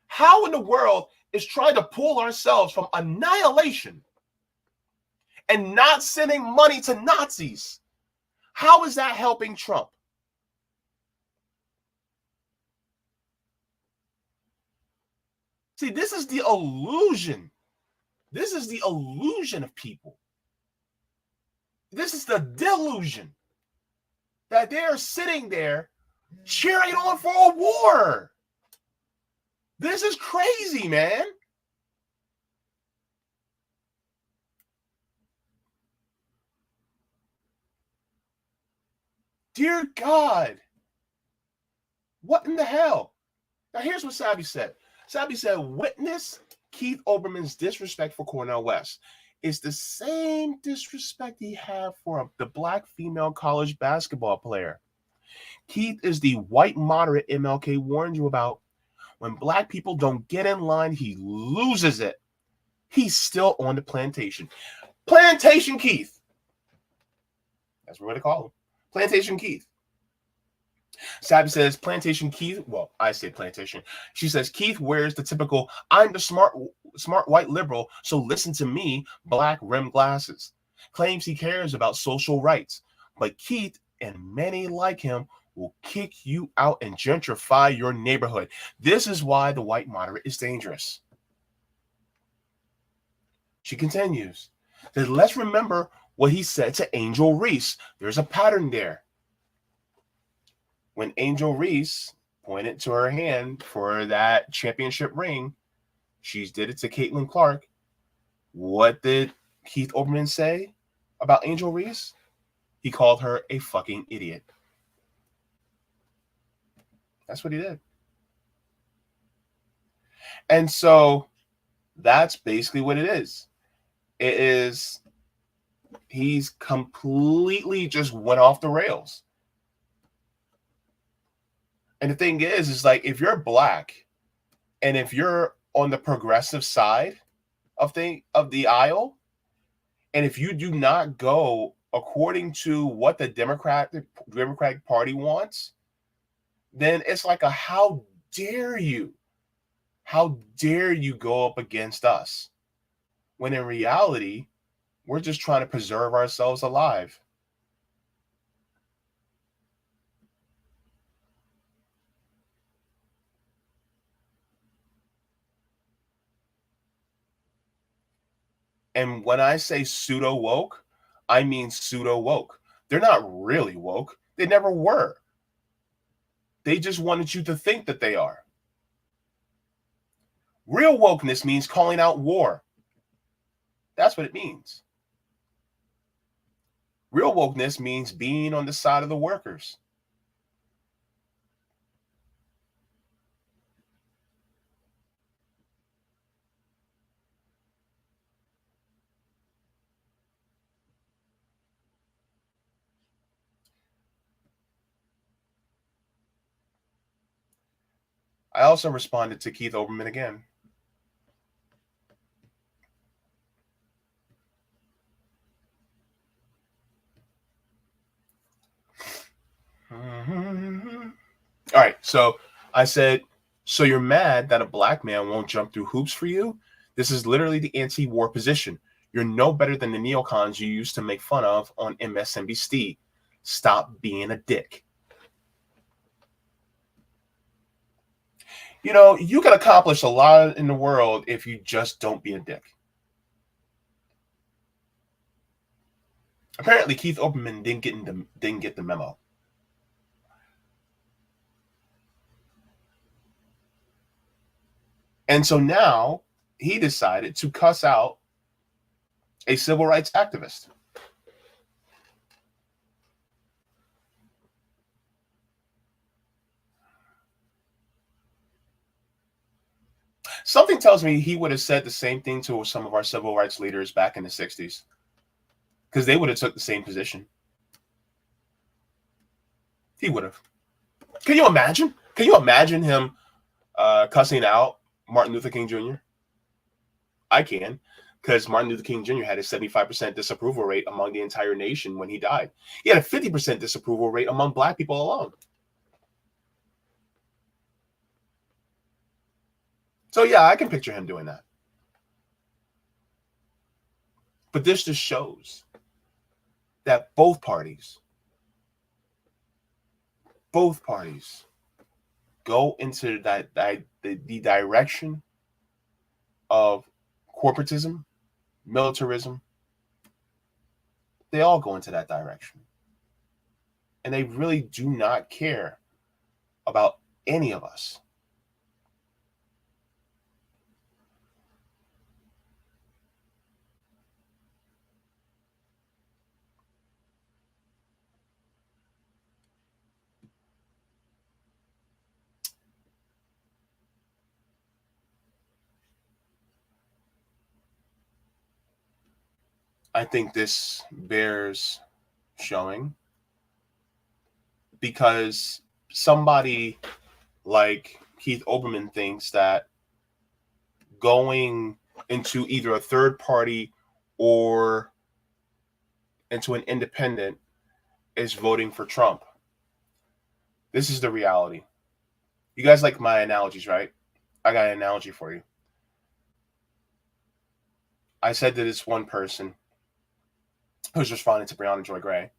How in the world is trying to pull ourselves from annihilation and not sending money to Nazis. How is that helping Trump? See, this is the illusion. This is the illusion of people. This is the delusion that they are sitting there cheering on for a war. This is crazy, man. Dear God. What in the hell? Now, here's what Sabby said. Sabby said, witness Keith Olbermann's disrespect for Cornel West. It's the same disrespect he had for the black female college basketball player. Keith is the white moderate MLK warned you about. When black people don't get in line, he loses it. He's still on the plantation. Plantation Keith. That's what they call him. Plantation Keith. Sabby says, Plantation Keith. Well, I say plantation. She says, Keith wears the typical, I'm the smart white liberal, so listen to me, black rimmed glasses. Claims he cares about social rights. But Keith and many like him will kick you out and gentrify your neighborhood. This is why the white moderate is dangerous. She continues that let's remember what he said to Angel Reese. There's a pattern there. When Angel Reese pointed to her hand for that championship ring, she did it to Caitlin Clark. What did Keith Olbermann say about Angel Reese? He called her a fucking idiot. That's what he did. And so that's basically what it is. It is, he's completely just went off the rails. And the thing is like, if you're black and if you're on the progressive side of the aisle, and if you do not go according to what the Democratic Party wants, then it's like a how dare you go up against us, when in reality we're just trying to preserve ourselves alive. And when I say pseudo woke, I mean pseudo woke. They're not really woke. They never were. They just wanted you to think that they are. Real wokeness means calling out war. That's what it means. Real wokeness means being on the side of the workers. I also responded to Keith Olbermann again. All right, so I said, so you're mad that a black man won't jump through hoops for you? This is literally the anti-war position. You're no better than the neocons you used to make fun of on MSNBC. Stop being a dick. You know, you can accomplish a lot in the world if you just don't be a dick. Apparently, Keith Olbermann didn't get the memo. And so now he decided to cuss out a civil rights activist. Something tells me he would have said the same thing to some of our civil rights leaders back in the 60s, because they would have took the same position. He would have. Can you imagine? Can you imagine him cussing out Martin Luther King Jr.? I can, because Martin Luther King Jr. had a 75% disapproval rate among the entire nation when he died. He had a 50% disapproval rate among black people alone. So yeah, I can picture him doing that. But this just shows that both parties go into the direction of corporatism, militarism. They all go into that direction. And they really do not care about any of us. I think this bears showing because somebody like Keith Olbermann thinks that going into either a third party or into an independent is voting for Trump. This is the reality. You guys like my analogies, right? I got an analogy for you. I said to this one person who's responding to Breonna Joy Gray,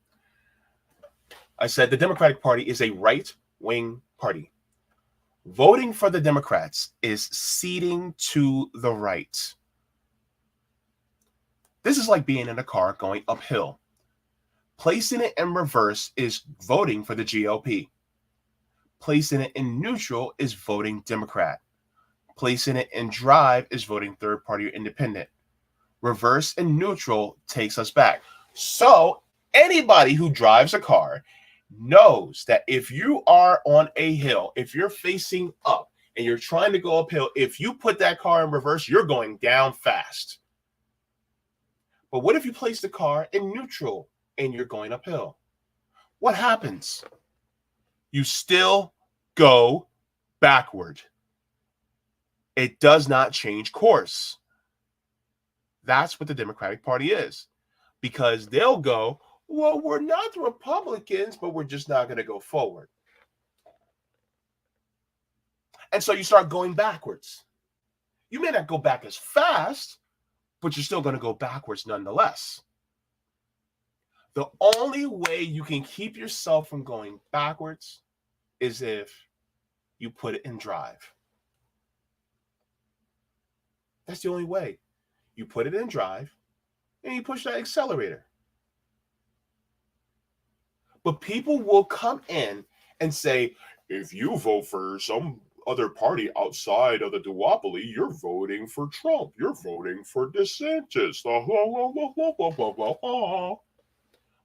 I said the Democratic Party is a right-wing party. Voting for the Democrats is ceding to the right. This is like being in a car going uphill. Placing it in reverse is voting for the GOP. Placing it in neutral is voting Democrat. Placing it in drive is voting third party or independent. Reverse and neutral takes us back. So anybody who drives a car knows that if you are on a hill, if you're facing up and you're trying to go uphill, if you put that car in reverse, you're going down fast. But what if you place the car in neutral and you're going uphill? What happens? You still go backward. It does not change course. That's what the Democratic Party is. Because they'll go, well, we're not the Republicans, but we're just not going to go forward. And so you start going backwards. You may not go back as fast, but you're still going to go backwards nonetheless. The only way you can keep yourself from going backwards is if you put it in drive. That's the only way. You put it in drive and you push that accelerator. But people will come in and say, if you vote for some other party outside of the duopoly, you're voting for Trump. You're voting for DeSantis.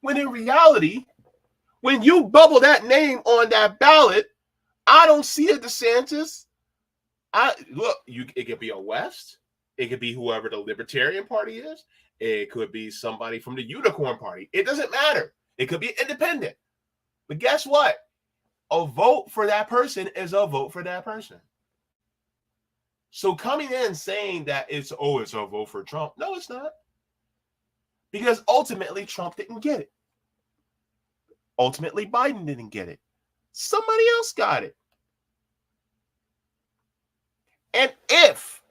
When in reality, when you bubble that name on that ballot, I don't see a DeSantis. It could be a West. It could be whoever the Libertarian Party is. It could be somebody from the Unicorn Party. It doesn't matter. It could be independent. But guess what? A vote for that person is a vote for that person. So coming in saying that it's a vote for Trump. No, it's not. Because ultimately Trump didn't get it. Ultimately Biden didn't get it. Somebody else got it. And if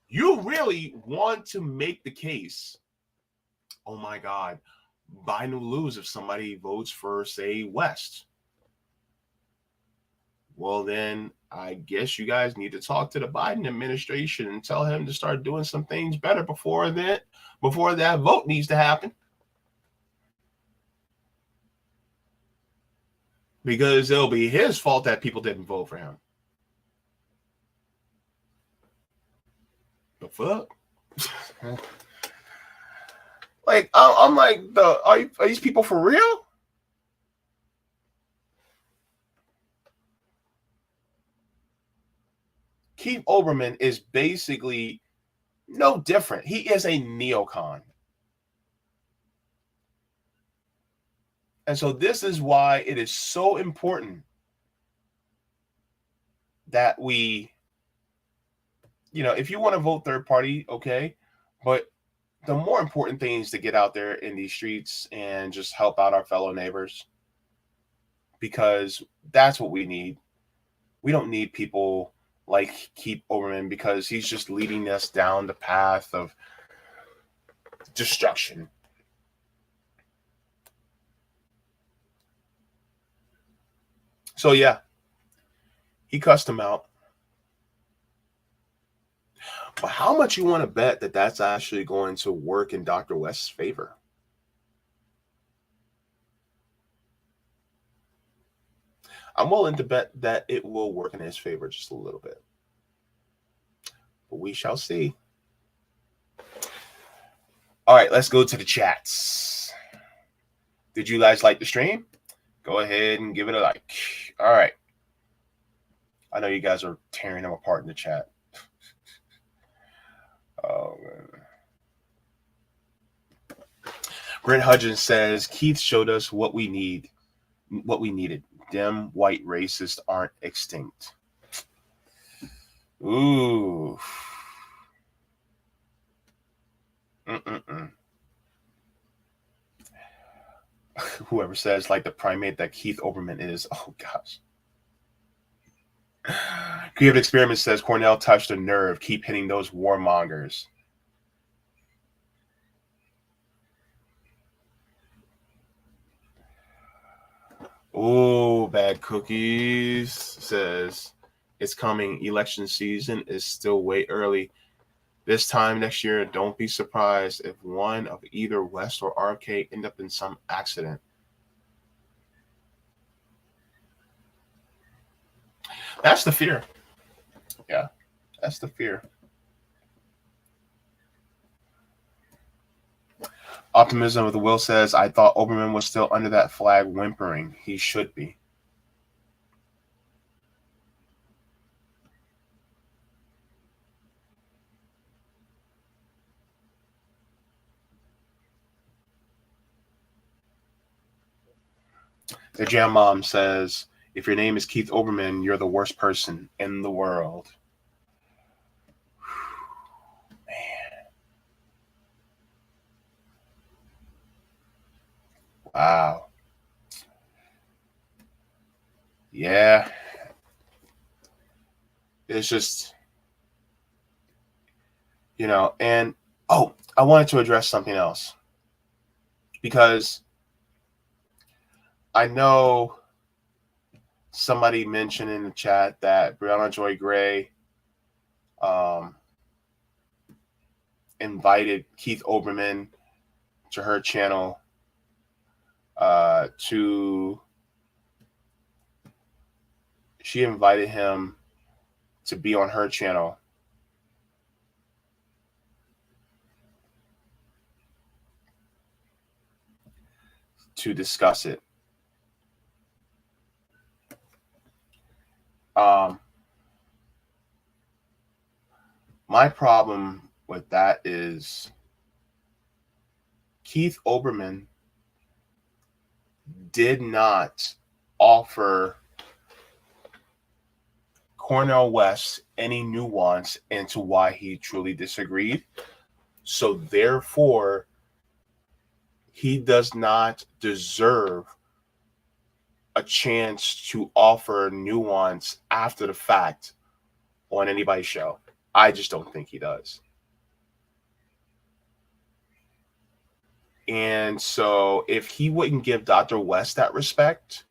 you really want to make the case, oh my God, Biden will lose if somebody votes for, say, West. Well, then I guess you guys need to talk to the Biden administration and tell him to start doing some things better before that vote needs to happen. Because it'll be his fault that people didn't vote for him. The fuck? Like, I'm like, are these people for real? Keith Olbermann is basically no different. He is a neocon. And so this is why it is so important that we, if you want to vote third party, okay, but the more important thing is to get out there in these streets and just help out our fellow neighbors, because that's what we need. We don't need people like Keith Olbermann because he's just leading us down the path of destruction. So yeah, he cussed him out. But how much you want to bet that that's actually going to work in Dr. West's favor? I'm willing to bet that it will work in his favor just a little bit. But we shall see. All right, let's go to the chats. Did you guys like the stream? Go ahead and give it a like. All right. I know you guys are tearing them apart in the chat. Oh, man. Brent Hudgens says, Keith showed us what we needed. Them white racists aren't extinct. Ooh. Whoever says like the primate that Keith Olbermann is. Oh, gosh. Creative Experiment says Cornel touched a nerve. Keep hitting those warmongers. Oh, Bad Cookies says it's coming. Election season is still way early. This time next year, don't be surprised if one of either West or RK end up in some accident. That's the fear. Yeah, that's the fear. Optimism of the Will says, I thought Olbermann was still under that flag whimpering. He should be. The Jam Mom says, if your name is Keith Olbermann, you're the worst person in the world. Man. Wow. Yeah. It's just, you know, and, oh, I wanted to address something else. Because I know somebody mentioned in the chat that Brianna Joy Gray invited Keith Olbermann to her channel she invited him to be on her channel to discuss it. My problem with that is Keith Olbermann did not offer Cornel West any nuance into why he truly disagreed. So therefore, he does not deserve a chance to offer nuance after the fact on anybody's show. I just don't think he does. And so if he wouldn't give Dr. West that respect,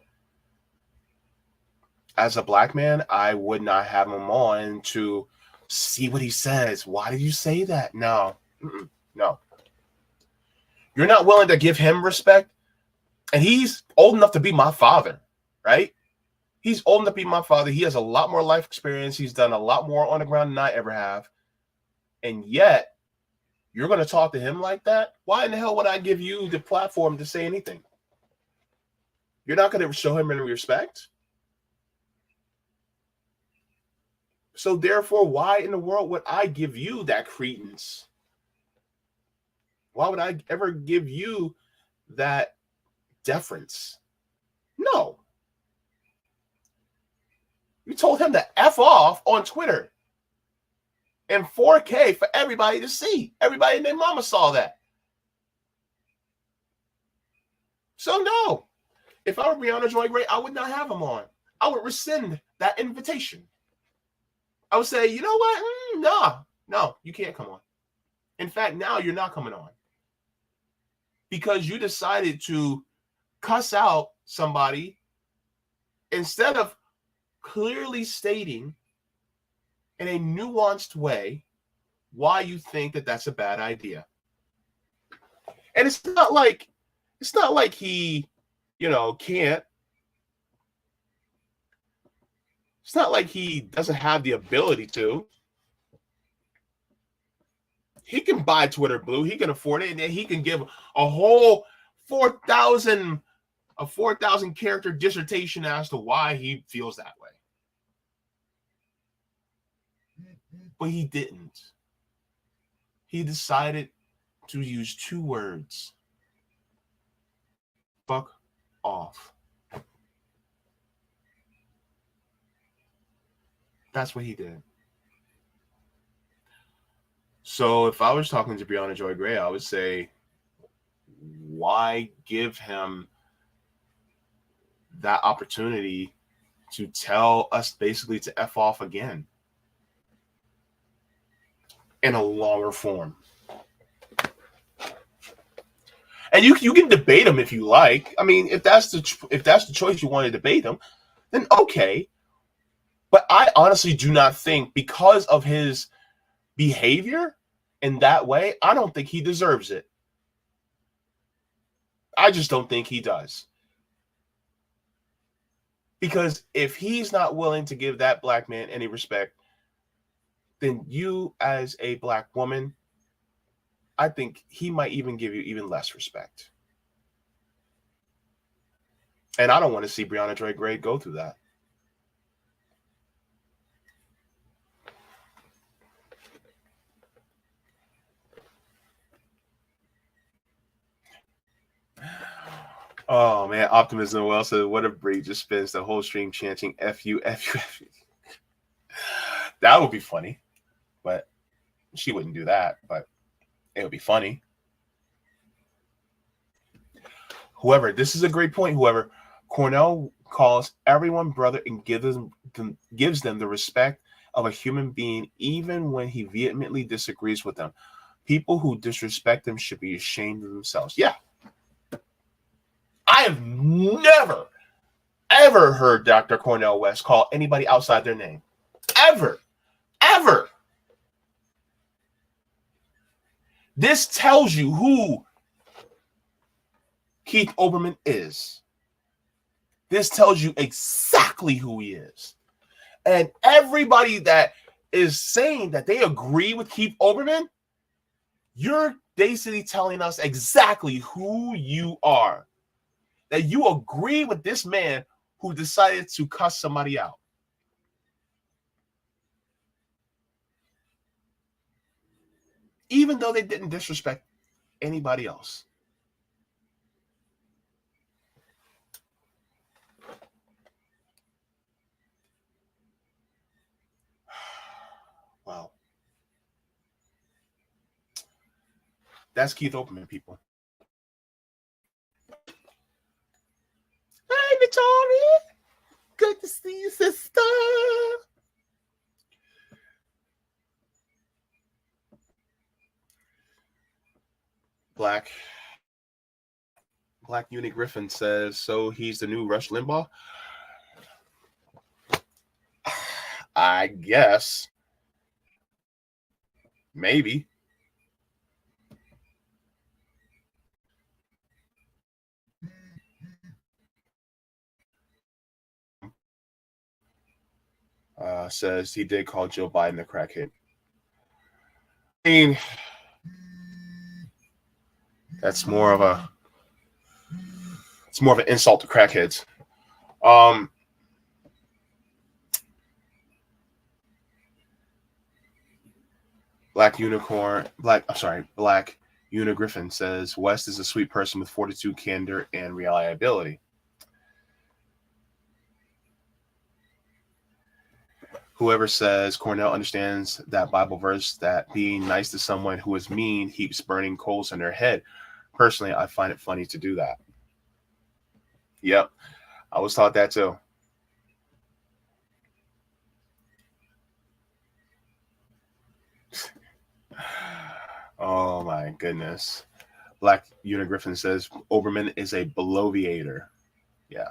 as a black man, I would not have him on to see what he says. Why did you say that? No. No. You're not willing to give him respect? And he's old enough to be my father, right? He's old enough to be my father. He has a lot more life experience. He's done a lot more on the ground than I ever have. And yet, you're going to talk to him like that? Why in the hell would I give you the platform to say anything? You're not going to show him any respect? So therefore, why in the world would I give you that credence? Why would I ever give you that deference? No. You told him to F off on Twitter in 4K for everybody to see. Everybody and their mama saw that. So no. If I were Brianna Joy Gray, I would not have him on. I would rescind that invitation. I would say, you know what? No, you can't come on. In fact, now you're not coming on because you decided to cuss out somebody instead of clearly stating in a nuanced way why you think that that's a bad idea. And it's not like he, can't. It's not like he doesn't have the ability to. He can buy Twitter Blue. He can afford it, and then he can give a whole 4,000 character dissertation as to why he feels that way. But he didn't. He decided to use 2 words. Fuck off. That's what he did. So if I was talking to Brianna Joy Gray, I would say, why give him that opportunity to tell us basically to F off again in a longer form? And you can debate him if you like. I mean, if that's the choice you want to debate him, then okay. But I honestly do not think, because of his behavior in that way, I don't think he deserves it. I just don't think he does. Because if he's not willing to give that black man any respect, then you as a black woman, I think he might even give you even less respect. And I don't want to see Brianna Joy Gray go through that. Oh man, Optimism Well said, what if Bree just spends the whole stream chanting F you, F you, F you. That would be funny. But she wouldn't do that, but it would be funny. Whoever, this is a great point. Whoever, Cornel calls everyone brother and gives them the respect of a human being, even when he vehemently disagrees with them. People who disrespect them should be ashamed of themselves. Yeah. I have never, ever heard Dr. Cornel West call anybody outside their name. Ever. Ever. This tells you who Keith Olbermann is. This tells you exactly who he is. And everybody that is saying that they agree with Keith Olbermann, you're basically telling us exactly who you are. That you agree with this man who decided to cuss somebody out. Even though they didn't disrespect anybody else. Wow. That's Keith Olbermann, people. Hey, Victoria. Good to see you, sister. Black Uni Griffin says, so he's the new Rush Limbaugh? I guess. Maybe. Says he did call Joe Biden a crackhead. I mean, that's more of an insult to crackheads. Black Unigriffin says West is a sweet person with fortitude, candor, and reliability. Whoever says Cornel understands that Bible verse that being nice to someone who is mean heaps burning coals in their head. Personally, I find it funny to do that. Yep, I was taught that too. Oh my goodness. Black Unigriffin says Olbermann is a bloviator. Yeah.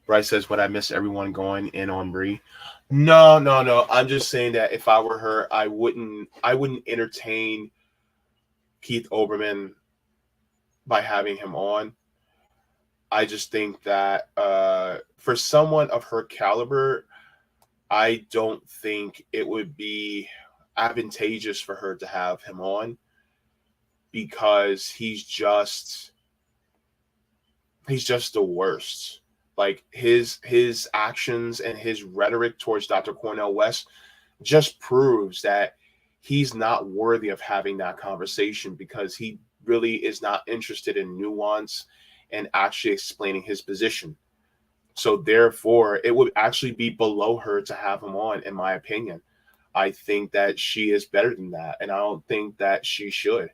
Bryce says, would I miss everyone going in on Bree? No, no, no. I'm just saying that if I were her, I wouldn't entertain Keith Olbermann by having him on. I just think that for someone of her caliber, I don't think it would be advantageous for her to have him on, because he's just the worst. Like his actions and his rhetoric towards Dr. Cornel West just proves that he's not worthy of having that conversation, because he really is not interested in nuance and actually explaining his position. So therefore, it would actually be below her to have him on, in my opinion. I think that she is better than that, and I don't think that she should.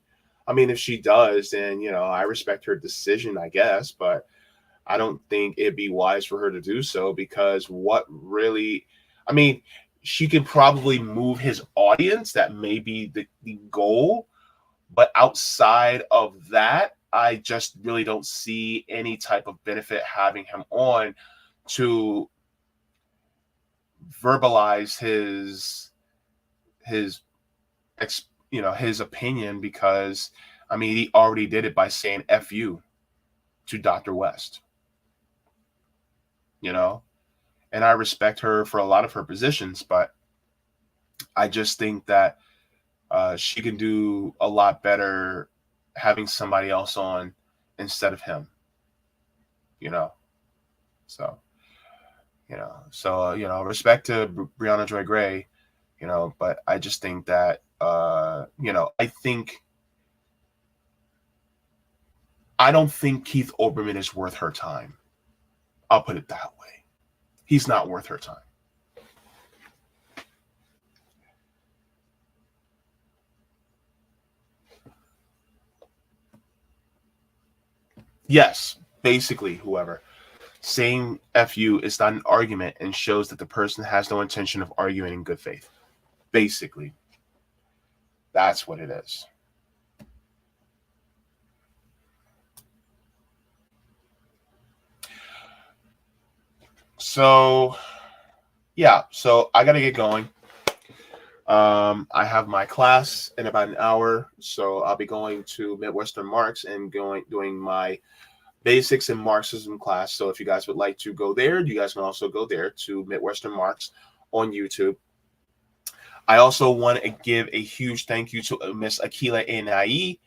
I mean, if she does, then, I respect her decision, I guess, but I don't think it'd be wise for her to do so, because I mean, she could probably move his audience. That may be the goal. But outside of that, I just really don't see any type of benefit having him on to verbalize his opinion, because I mean, he already did it by saying F you to Dr. West. And I respect her for a lot of her positions, but I just think that she can do a lot better having somebody else on instead of him. So respect to Brianna Joy Gray, but I just think that I don't think Keith Olbermann is worth her time. I'll put it that way. He's not worth her time. Yes, basically, whoever. Saying FU is not an argument and shows that the person has no intention of arguing in good faith. Basically. That's what it is. So, yeah. So I got to get going. I have my class in about an hour, so I'll be going to Midwestern Marx and doing my basics in Marxism class. So if you guys would like to go there, you guys can also go there to Midwestern Marx on YouTube. I also want to give a huge thank you to Miss Akile Anai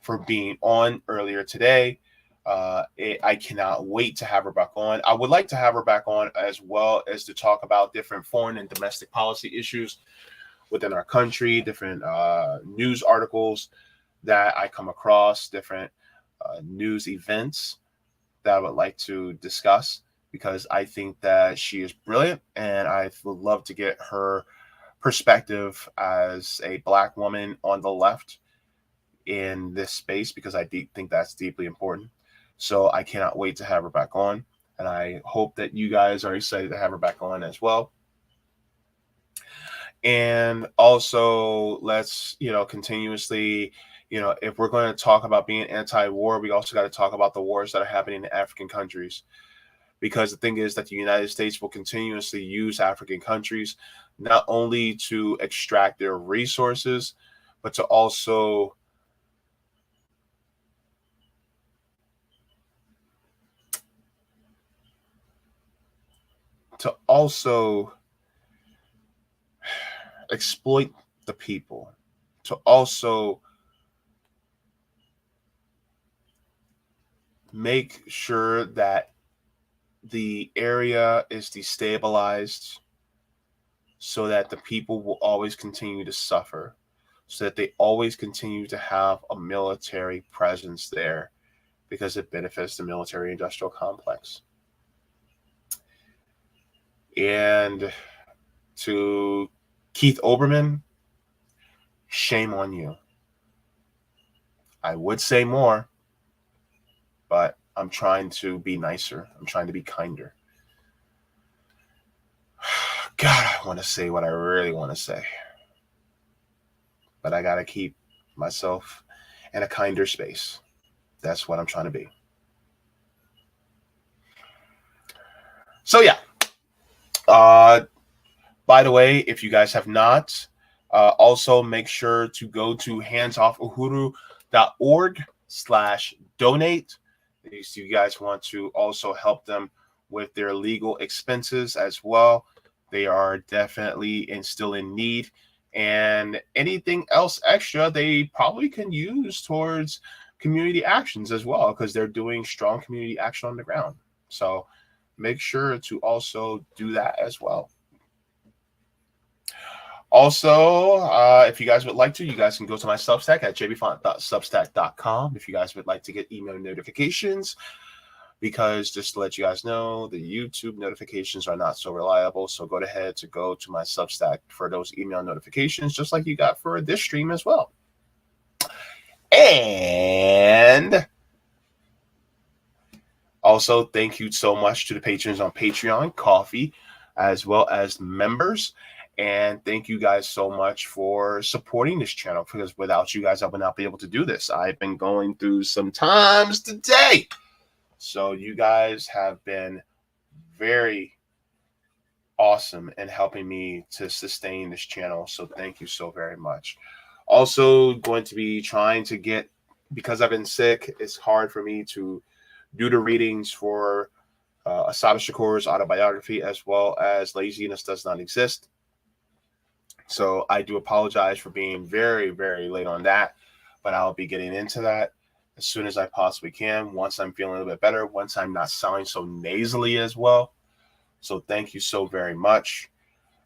for being on earlier today. I cannot wait to have her back on. I would like to have her back on as well as to talk about different foreign and domestic policy issues within our country, different news articles that I come across, different news events that I would like to discuss, because I think that she is brilliant, and I would love to get her perspective as a Black woman on the left in this space, because I think that's deeply important. So I cannot wait to have her back on, and I hope that you guys are excited to have her back on as well. And also, let's continuously, if we're going to talk about being anti-war, we also got to talk about the wars that are happening in African countries, because the thing is that the United States will continuously use African countries not only to extract their resources, but to also exploit the people, to also make sure that the area is destabilized, so that the people will always continue to suffer, so that they always continue to have a military presence there, because it benefits the military industrial complex. And to Keith Olbermann, shame on you. I would say more, but I'm trying to be nicer. I'm trying to be kinder. God, I want to say what I really want to say, but I got to keep myself in a kinder space. That's what I'm trying to be. So yeah. By the way, if you guys have not, also make sure to go to handsoffuhuru.org/donate. If you guys want to also help them with their legal expenses as well, they are definitely still in need. And anything else extra, they probably can use towards community actions as well, because they're doing strong community action on the ground. So make sure to also do that as well. Also, if you guys would like to, you guys can go to my Substack at jaybefaunt.substack.com if you guys would like to get email notifications, because just to let you guys know, the YouTube notifications are not so reliable. So go ahead to go to my Substack for those email notifications, just like you got for this stream as well. And also, thank you so much to the patrons on Patreon, Coffee, as well as members. And thank you guys so much for supporting this channel, because without you guys, I would not be able to do this. I've been going through some times today. So you guys have been very awesome in helping me to sustain this channel. So thank you so very much. Also going to be trying to get, because I've been sick, it's hard for me to do the readings for Assata Shakur's autobiography, as well as Laziness Does Not Exist. So I do apologize for being very, very late on that, but I'll be getting into that as soon as I possibly can, once I'm feeling a little bit better, once I'm not sounding so nasally as well. So thank you so very much.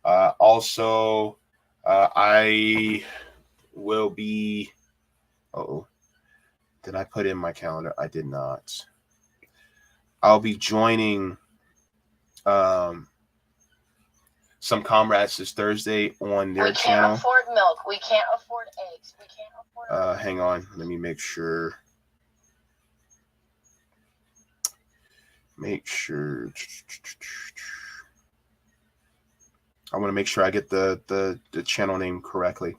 Also, I will be, did I put in my calendar? I did not. I'll be joining some comrades this Thursday on their channel. We can't afford milk. We can't afford eggs. We can't afford hang on. Let me make sure. I want to make sure I get the channel name correctly.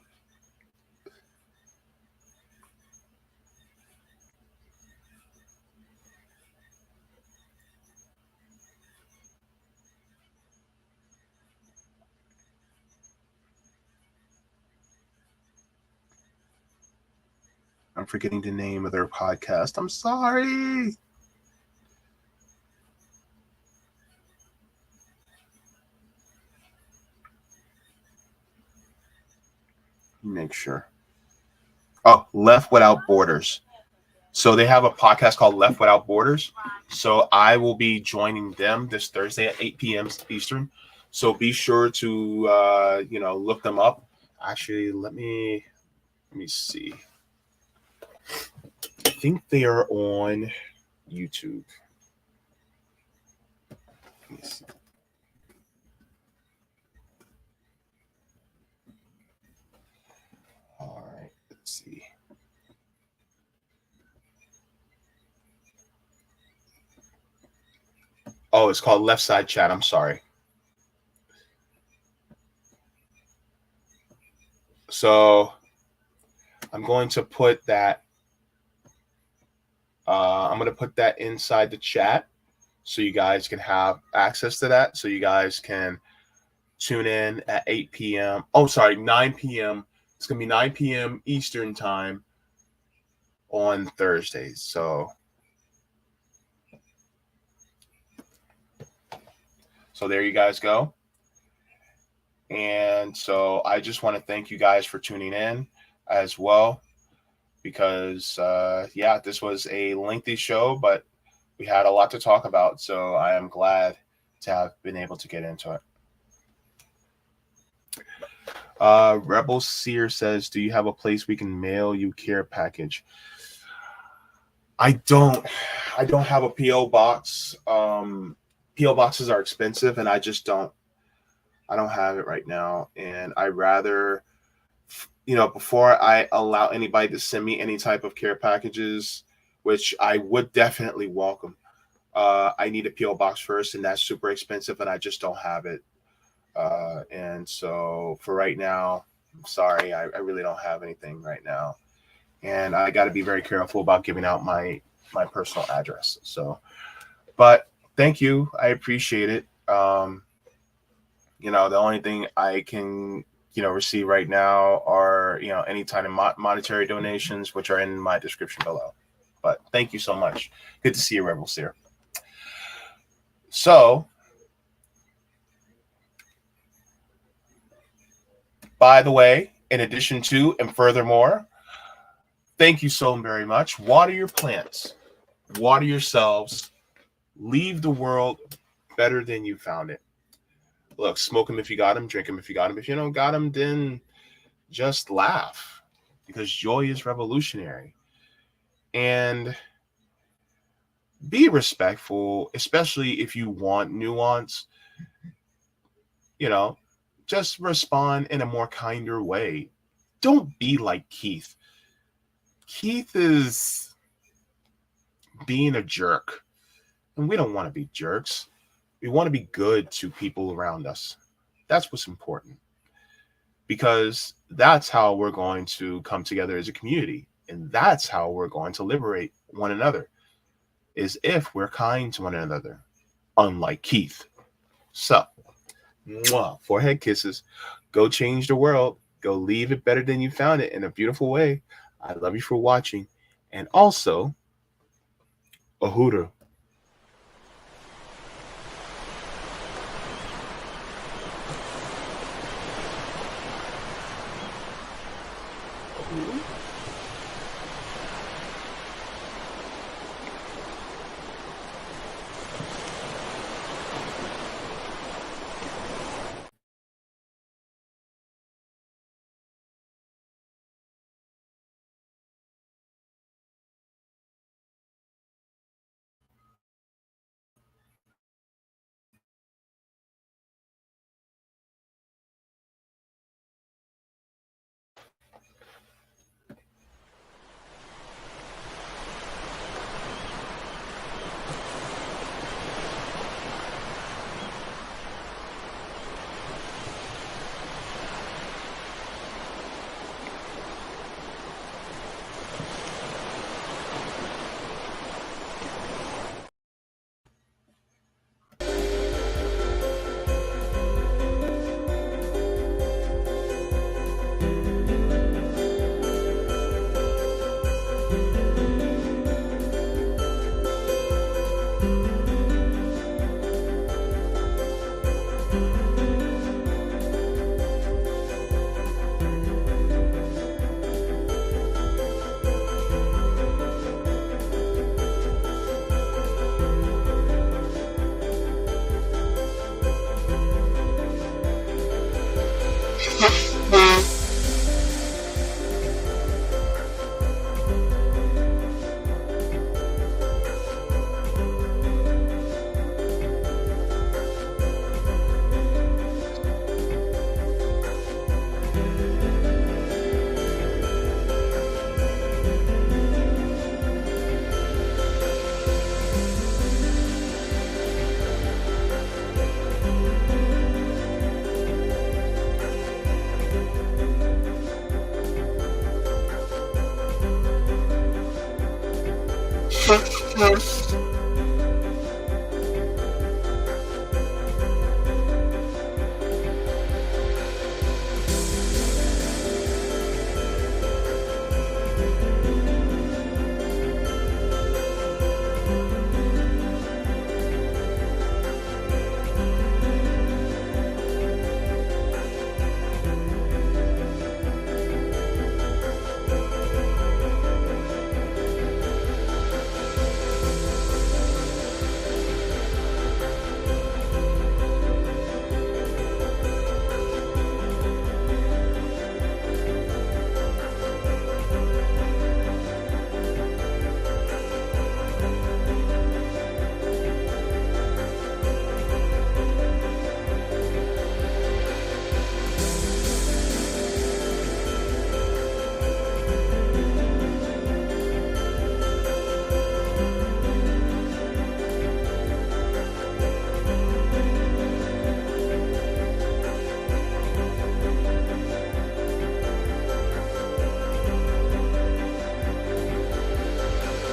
I'm forgetting the name of their podcast. I'm sorry. Make sure. Oh, Left Without Borders. So they have a podcast called Left Without Borders. So I will be joining them this Thursday at 8 p.m. Eastern. So be sure to look them up. Actually, let me see. I think they are on YouTube. Let me see. All right, let's see. Oh, it's called Left Side Chat. I'm sorry. So I'm going to put that. I'm going to put that inside the chat so you guys can have access to that. So you guys can tune in at 8 p.m. Oh, sorry, 9 p.m. It's going to be 9 p.m. Eastern time on Thursdays. So there you guys go. And so I just want to thank you guys for tuning in as well, because this was a lengthy show, but we had a lot to talk about. So I am glad to have been able to get into it. Rebel Seer says, do you have a place we can mail you care package? I don't have a P.O. box. P.O. boxes are expensive, and I don't have it right now. And I rather, before I allow anybody to send me any type of care packages, which I would definitely welcome, I need a P.O. box first, and that's super expensive, and I just don't have it. And so for right now, I'm sorry, I really don't have anything right now. And I got to be very careful about giving out my personal address. So, but thank you. I appreciate it. The only thing I can, receive right now are, any kind of monetary donations, which are in my description below. But thank you so much. Good to see you, Rebel Seer. So, by the way, in addition to and furthermore, thank you so very much. Water your plants, water yourselves, leave the world better than you found it. Look, smoke them if you got them, drink them if you got them. If you don't got them, then just laugh, because joy is revolutionary. And be respectful, especially if you want nuance. Just respond in a more kinder way. Don't be like Keith. Keith is being a jerk, and we don't want to be jerks. We want to be good to people around us. That's what's important, because that's how we're going to come together as a community, and that's how we're going to liberate one another, is if we're kind to one another, unlike Keith. So, forehead kisses. Go change the world. Go leave it better than you found it in a beautiful way. I love you for watching. And also, Uhuru.